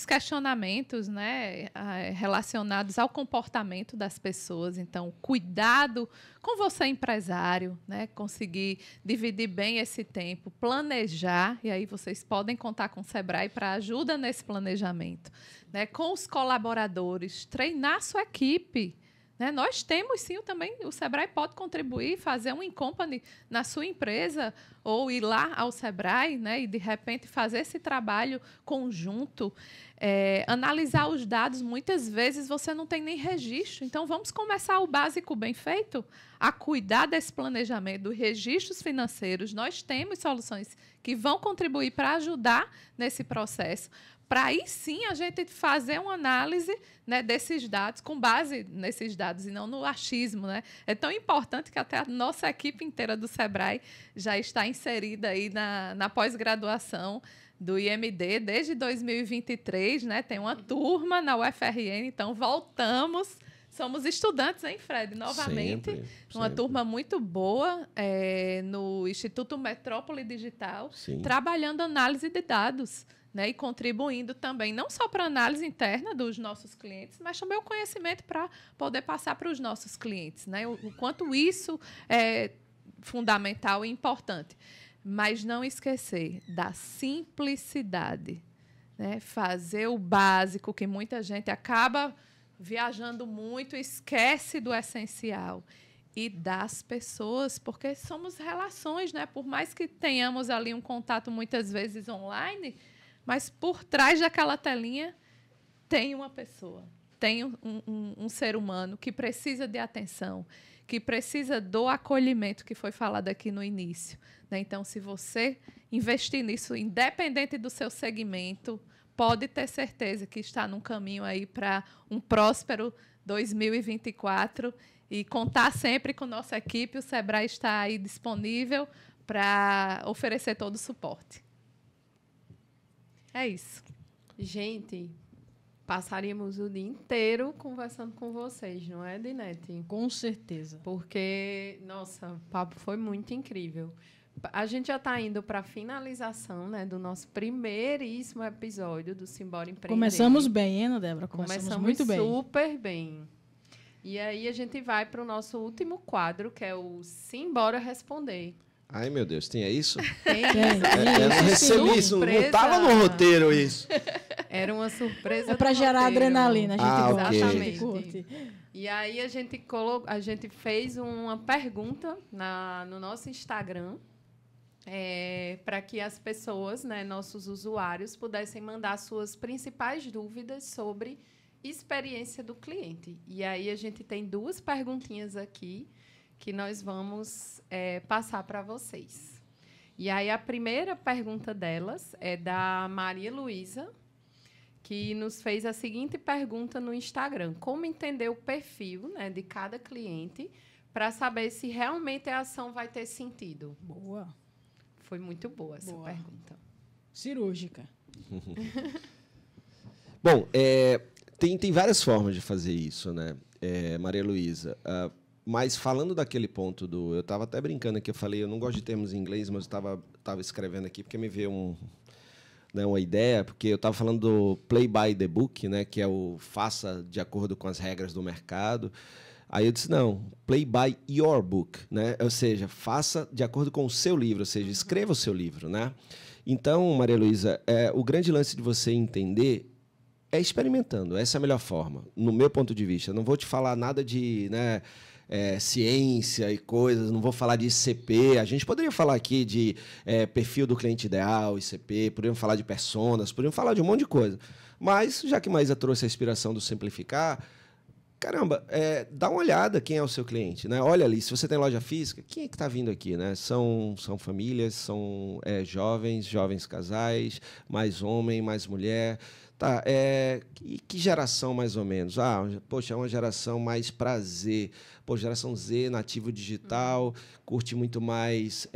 questionamentos, né, relacionados ao comportamento das pessoas. Então, cuidado com você, empresário, né, conseguir dividir bem esse tempo, planejar, e aí vocês podem contar com o Sebrae para ajuda nesse planejamento. Né, com os colaboradores, treinar sua equipe. Né? Nós temos, sim, também, o Sebrae pode contribuir, fazer um in-company na sua empresa ou ir lá ao Sebrae, né? E, de repente, fazer esse trabalho conjunto, analisar os dados. Muitas vezes você não tem nem registro. Então, vamos começar o básico bem feito, a cuidar desse planejamento, dos registros financeiros. Nós temos soluções que vão contribuir para ajudar nesse processo, para aí sim a gente fazer uma análise, né, desses dados, com base nesses dados e não no achismo. Né? É tão importante que até a nossa equipe inteira do Sebrae já está inserida aí na pós-graduação, do IMD desde 2023, né? Tem uma turma na UFRN, então voltamos. Somos estudantes, hein, Fred? Novamente. Uma turma muito boa no Instituto Metrópole Digital, trabalhando análise de dados, né? E contribuindo também, não só para a análise interna dos nossos clientes, mas também o conhecimento para poder passar para os nossos clientes, né? O quanto isso é fundamental e importante. Mas não esquecer da simplicidade, né? Fazer o básico, que muita gente acaba viajando muito, esquece do essencial. E das pessoas, porque somos relações, né? Por mais que tenhamos ali um contato muitas vezes online, mas por trás daquela telinha tem uma pessoa, tem um ser humano que precisa de atenção, que precisa do acolhimento que foi falado aqui no início, né? Então, se você investir nisso, independente do seu segmento, pode ter certeza que está num caminho aí para um próspero 2024 e contar sempre com nossa equipe. O Sebrae está aí disponível para oferecer todo o suporte. É isso. Gente, passaríamos o dia inteiro conversando com vocês, não é, Dinete? Com certeza. Porque, nossa, o papo foi muito incrível. A gente já está indo para a finalização, né, do nosso primeiríssimo episódio do Simbora Empreender. Começamos bem, hein, Débora? Começamos muito bem. Super bem. E aí a gente vai para o nosso último quadro, que é o Simbora Responder. Ai, meu Deus, tinha isso? Tem. Eu não recebi isso, não estava no roteiro isso. Era uma surpresa. É para gerar adrenalina, a gente gosta. Exatamente. Curte. E aí a gente fez uma pergunta no nosso Instagram, para que as pessoas, né, nossos usuários, pudessem mandar suas principais dúvidas sobre experiência do cliente. E aí a gente tem 2 perguntinhas aqui que nós vamos passar para vocês. E aí a primeira pergunta delas é da Maria Luísa, que nos fez a seguinte pergunta no Instagram: como entender o perfil, né, de cada cliente para saber se realmente a ação vai ter sentido? Boa. Foi muito boa essa pergunta. Cirúrgica. Bom, tem várias formas de fazer isso, né, Maria Luísa? Mas falando daquele ponto eu estava até brincando aqui, eu falei, eu não gosto de termos em inglês, mas eu estava escrevendo aqui porque me veio uma ideia, porque eu estava falando do play by the book, né, que é o faça de acordo com as regras do mercado. Aí eu disse, não, play by your book, né? Ou seja, faça de acordo com o seu livro, ou seja, escreva o seu livro, né? Então, Maria Luísa, o grande lance de você entender é experimentando. Essa é a melhor forma, no meu ponto de vista. Não vou te falar nada de, né, ciência e coisas, não vou falar de ICP. A gente poderia falar aqui de perfil do cliente ideal, ICP, poderíamos falar de personas, poderíamos falar de um monte de coisa. Mas, já que Maísa trouxe a inspiração do simplificar, caramba, dá uma olhada quem é o seu cliente, né? Olha ali, se você tem loja física, quem é que está vindo aqui, né? São famílias, são jovens casais, mais homem, mais mulher. Tá, que geração mais ou menos? Poxa, é uma geração mais prazer. Pô, geração Z, nativo digital, curte muito mais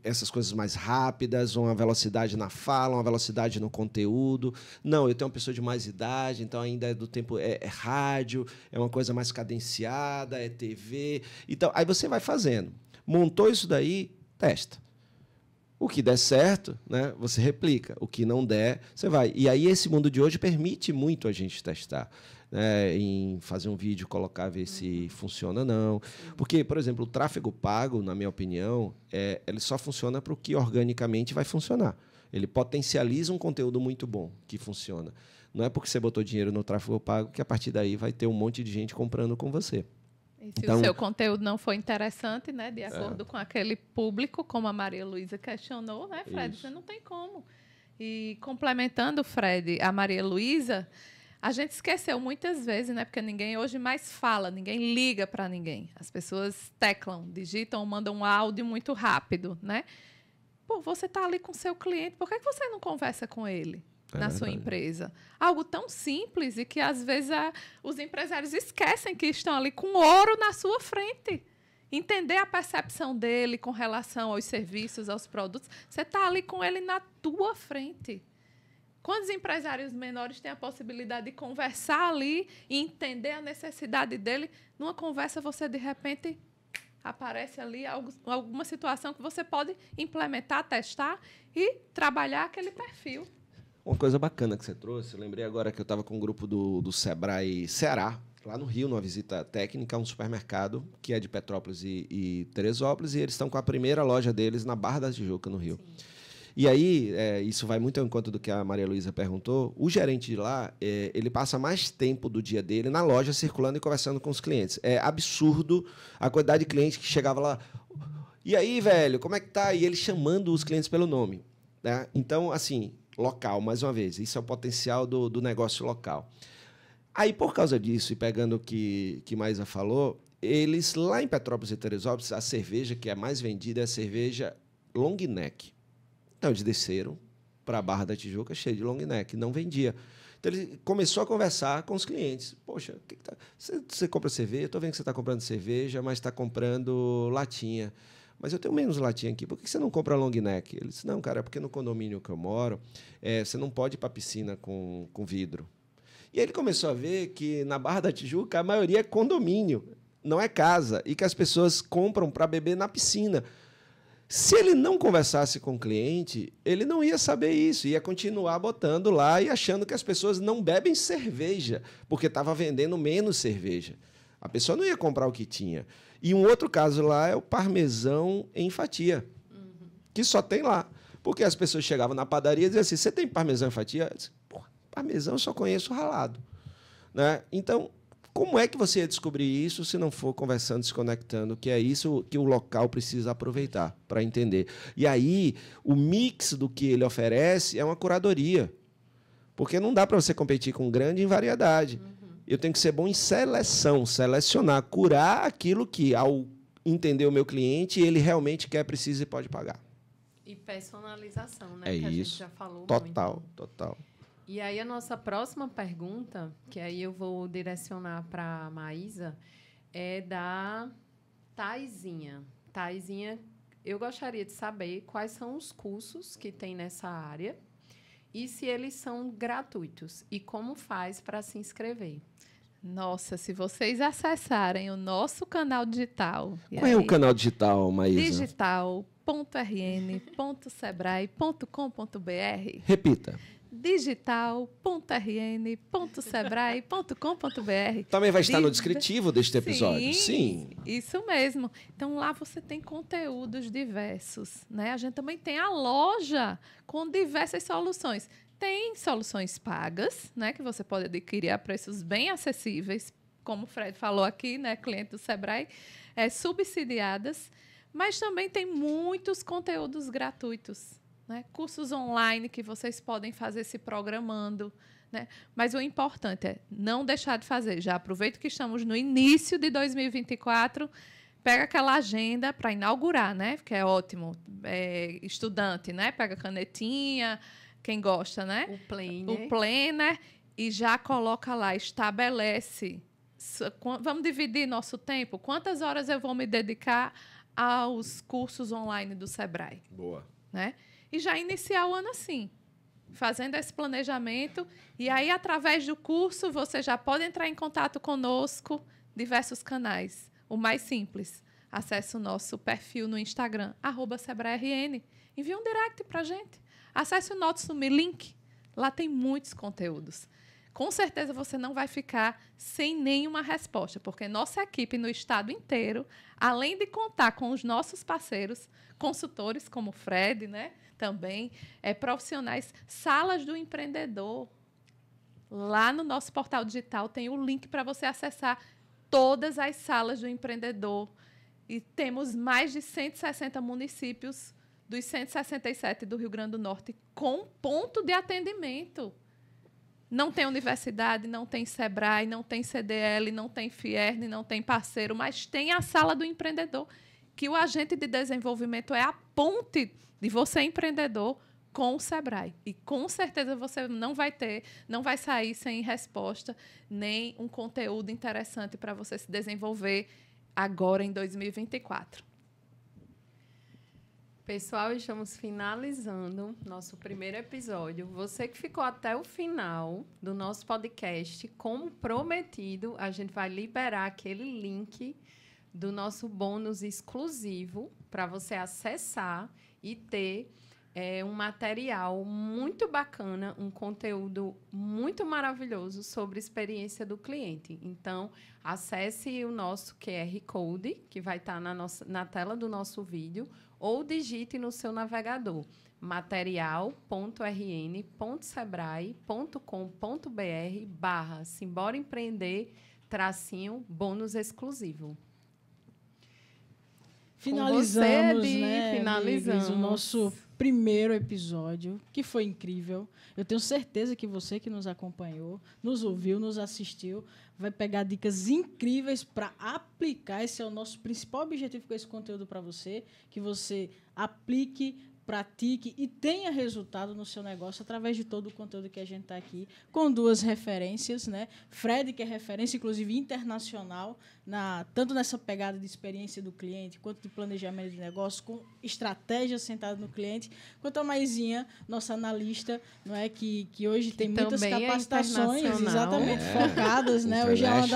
essas coisas mais rápidas, uma velocidade na fala, uma velocidade no conteúdo. Não, eu tenho uma pessoa de mais idade, então ainda é do tempo, rádio, é uma coisa mais cadenciada, é TV. Então, aí você vai fazendo. Montou isso daí, testa. O que der certo, né, você replica. O que não der, você vai. E aí esse mundo de hoje permite muito a gente testar, né, em fazer um vídeo, colocar, ver se funciona ou não. Porque, por exemplo, o tráfego pago, na minha opinião, ele só funciona para o que organicamente vai funcionar. Ele potencializa um conteúdo muito bom que funciona. Não é porque você botou dinheiro no tráfego pago que a partir daí vai ter um monte de gente comprando com você. E se o seu conteúdo não for interessante, né, de acordo com aquele público, como a Maria Luísa questionou, né, Fred? Isso. Você não tem como. E complementando, Fred, a Maria Luísa, a gente esqueceu muitas vezes, né, porque ninguém hoje mais fala, ninguém liga para ninguém. As pessoas teclam, digitam, mandam um áudio muito rápido, né? Pô, você está ali com o seu cliente, por que você não conversa com ele? Na sua empresa. Algo tão simples e que, às vezes, os empresários esquecem que estão ali com ouro na sua frente. entender a percepção dele com relação aos serviços, aos produtos. Você está ali com ele na tua frente. Quantos empresários menores têm a possibilidade de conversar ali e entender a necessidade dele? Numa conversa, você, de repente, aparece ali alguma situação que você pode implementar, testar e trabalhar aquele perfil. Uma coisa bacana que você trouxe, eu lembrei agora que eu estava com um grupo do Sebrae Ceará, lá no Rio, numa visita técnica a um supermercado que é de Petrópolis e Teresópolis, e eles estão com a primeira loja deles na Barra da Tijuca, no Rio. Sim. E aí, isso vai muito ao encontro do que a Maria Luísa perguntou, o gerente de lá, ele passa mais tempo do dia dele na loja, circulando e conversando com os clientes. É absurdo a quantidade de clientes que chegava lá, e aí, velho, como é que tá? E ele chamando os clientes pelo nome. Né? Então, assim, local, mais uma vez, isso é o potencial do negócio local. Aí, por causa disso, e pegando o que Maísa falou, eles, lá em Petrópolis e Teresópolis, a cerveja que é mais vendida é a cerveja long neck. Então, eles desceram para a Barra da Tijuca cheio de long neck, não vendia. Então, ele começou a conversar com os clientes. Poxa, você compra cerveja? Estou vendo que você está comprando cerveja, mas está comprando latinha. Mas eu tenho menos latinha aqui, por que você não compra long neck? Ele disse, não, cara, é porque no condomínio que eu moro, você não pode ir para a piscina com vidro. E aí ele começou a ver que na Barra da Tijuca a maioria é condomínio, não é casa, e que as pessoas compram para beber na piscina. Se ele não conversasse com o cliente, ele não ia saber isso, ia continuar botando lá e achando que as pessoas não bebem cerveja, porque estava vendendo menos cerveja. A pessoa não ia comprar o que tinha. E um outro caso lá é o parmesão em fatia, que só tem lá. Porque as pessoas chegavam na padaria e diziam assim, você tem parmesão em fatia? Eu disse, parmesão eu só conheço ralado. Né? Então, como é que você ia descobrir isso se não for conversando, se conectando, que é isso que o local precisa aproveitar para entender. E aí, o mix do que ele oferece é uma curadoria. Porque não dá para você competir com grande em variedade. Eu tenho que ser bom em seleção, selecionar, curar aquilo que, ao entender o meu cliente, ele realmente quer, precisa e pode pagar. E personalização, né? É que a isso. gente já falou total, muito. Total. E aí a nossa próxima pergunta, que aí eu vou direcionar para a Maísa, é da Taizinha. Taizinha, eu gostaria de saber quais são os cursos que tem nessa área e se eles são gratuitos e como faz para se inscrever. Nossa, se vocês acessarem o nosso canal digital... Qual é o canal digital, Maísa? digital.rn.sebrae.com.br. Repita. digital.rn.sebrae.com.br. Também vai estar no descritivo deste episódio. Sim, isso mesmo. Então, lá você tem conteúdos diversos. Né? A gente também tem a loja com diversas soluções. Tem soluções pagas, né, que você pode adquirir a preços bem acessíveis, como o Fred falou aqui, né, cliente do Sebrae, subsidiadas, mas também tem muitos conteúdos gratuitos, né, cursos online que vocês podem fazer se programando. Né? Mas o importante é não deixar de fazer. Já aproveito que estamos no início de 2024, pega aquela agenda para inaugurar, né, que é ótimo. Estudante, né, pega a canetinha, quem gosta, né? O planner. O planner e já coloca lá, estabelece. Vamos dividir nosso tempo? Quantas horas eu vou me dedicar aos cursos online do Sebrae? Boa. Né? E já iniciar o ano assim, fazendo esse planejamento. E aí, através do curso, você já pode entrar em contato conosco, diversos canais. O mais simples, acesse o nosso perfil no Instagram, @SebraeRN. Envie um direct para a gente. Acesse o nosso link. Lá tem muitos conteúdos. Com certeza você não vai ficar sem nenhuma resposta, porque nossa equipe no estado inteiro, além de contar com os nossos parceiros, consultores como o Fred, né, também, profissionais, salas do empreendedor. Lá no nosso portal digital tem o link para você acessar todas as salas do empreendedor. E temos mais de 160 municípios dos 167 do Rio Grande do Norte, com ponto de atendimento. Não tem universidade, não tem Sebrae, não tem CDL, não tem Fierne, não tem parceiro, mas tem a sala do empreendedor, que o agente de desenvolvimento é a ponte de você, empreendedor, com o Sebrae. E, com certeza, você não vai sair sem resposta, nem um conteúdo interessante para você se desenvolver agora em 2024. Pessoal, estamos finalizando nosso primeiro episódio. Você que ficou até o final do nosso podcast, como prometido, a gente vai liberar aquele link do nosso bônus exclusivo para você acessar e ter um material muito bacana, um conteúdo muito maravilhoso sobre a experiência do cliente. Então, acesse o nosso QR Code, que vai estar na tela do nosso vídeo, ou digite no seu navegador material.rn.sebrae.com.br/Simbora Empreender /bônus exclusivo. Finalizamos, você, né, finalizamos amigos, o nosso primeiro episódio, que foi incrível. Eu tenho certeza que você que nos acompanhou, nos ouviu, nos assistiu, vai pegar dicas incríveis para aplicar. Esse é o nosso principal objetivo com esse conteúdo para você, que você aplique, pratique e tenha resultado no seu negócio através de todo o conteúdo que a gente está aqui, com 2 referências, né? Fred, que é referência, inclusive, internacional, tanto nessa pegada de experiência do cliente, quanto de planejamento de negócio, com estratégia sentada no cliente, quanto a Maisinha, nossa analista, não é? Que hoje tem muitas capacitações exatamente focadas, né? Hoje é uma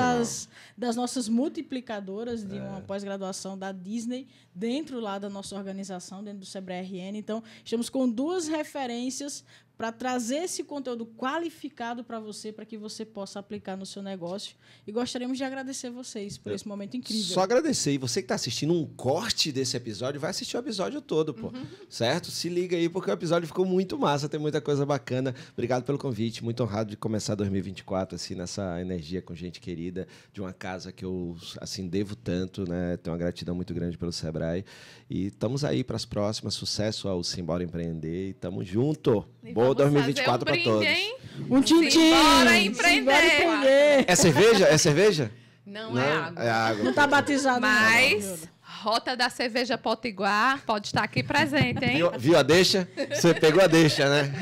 das nossas multiplicadoras de uma pós-graduação da Disney, dentro lá da nossa organização, dentro do Sebrae RN. Então, estamos com 2 referências para trazer esse conteúdo qualificado para você, para que você possa aplicar no seu negócio. E gostaríamos de agradecer vocês por esse momento incrível. Só agradecer. E você que está assistindo um corte desse episódio, vai assistir o episódio todo, pô. Certo? Se liga aí, porque o episódio ficou muito massa, tem muita coisa bacana. Obrigado pelo convite, muito honrado de começar 2024, assim, nessa energia com gente querida, de uma casa que eu, assim, devo tanto, né? Tenho uma gratidão muito grande pelo Sebrae. E estamos aí para as próximas. Sucesso ao Simbora Empreender. E tamo junto. Boa 2024 para todos. Hein? Um tchim-tchim! Simbora empreender! É cerveja? É cerveja? Não, é água. É água. Não está batizado, Mas Rota da Cerveja Potiguar pode estar aqui presente, hein? Viu a deixa? Você pegou a deixa, né?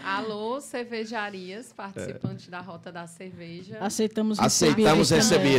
Alô, cervejarias, participantes da Rota da Cerveja. Aceitamos recebidos,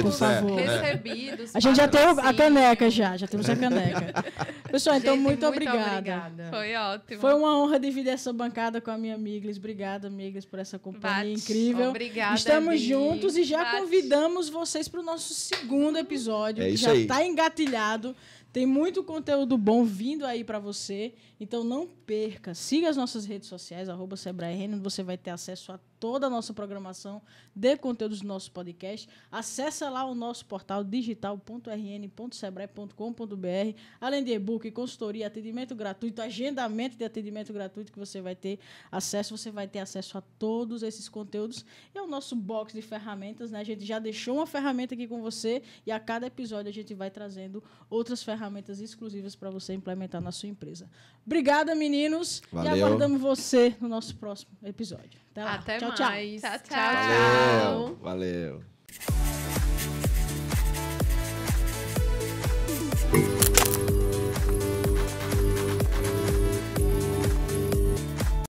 por favor. Recebidos. A gente já tem a caneca, já temos a caneca. Pessoal, então, Gente, muito obrigada. Foi ótimo. Foi uma honra dividir essa bancada com a minha Miglis. Obrigada, Miglis, por essa companhia incrível. Obrigada, Estamos Bi. juntos e já convidamos vocês para o nosso segundo episódio, que já está engatilhado. Tem muito conteúdo bom vindo aí para você. Então, não perca. Siga as nossas redes sociais, @SebraeRN, onde você vai ter acesso a toda a nossa programação de conteúdos do nosso podcast. Acesse lá o nosso portal digital.rn.sebrae.com.br. Além de e-book, consultoria, atendimento gratuito, agendamento de atendimento gratuito que você vai ter acesso. Você vai ter acesso a todos esses conteúdos. E o nosso box de ferramentas, né? A gente já deixou uma ferramenta aqui com você e a cada episódio a gente vai trazendo outras ferramentas exclusivas para você implementar na sua empresa. Obrigada, meninos. Valeu. E aguardamos você no nosso próximo episódio. Até lá. Até tchau, mais. tchau. Tchau, tchau. Valeu.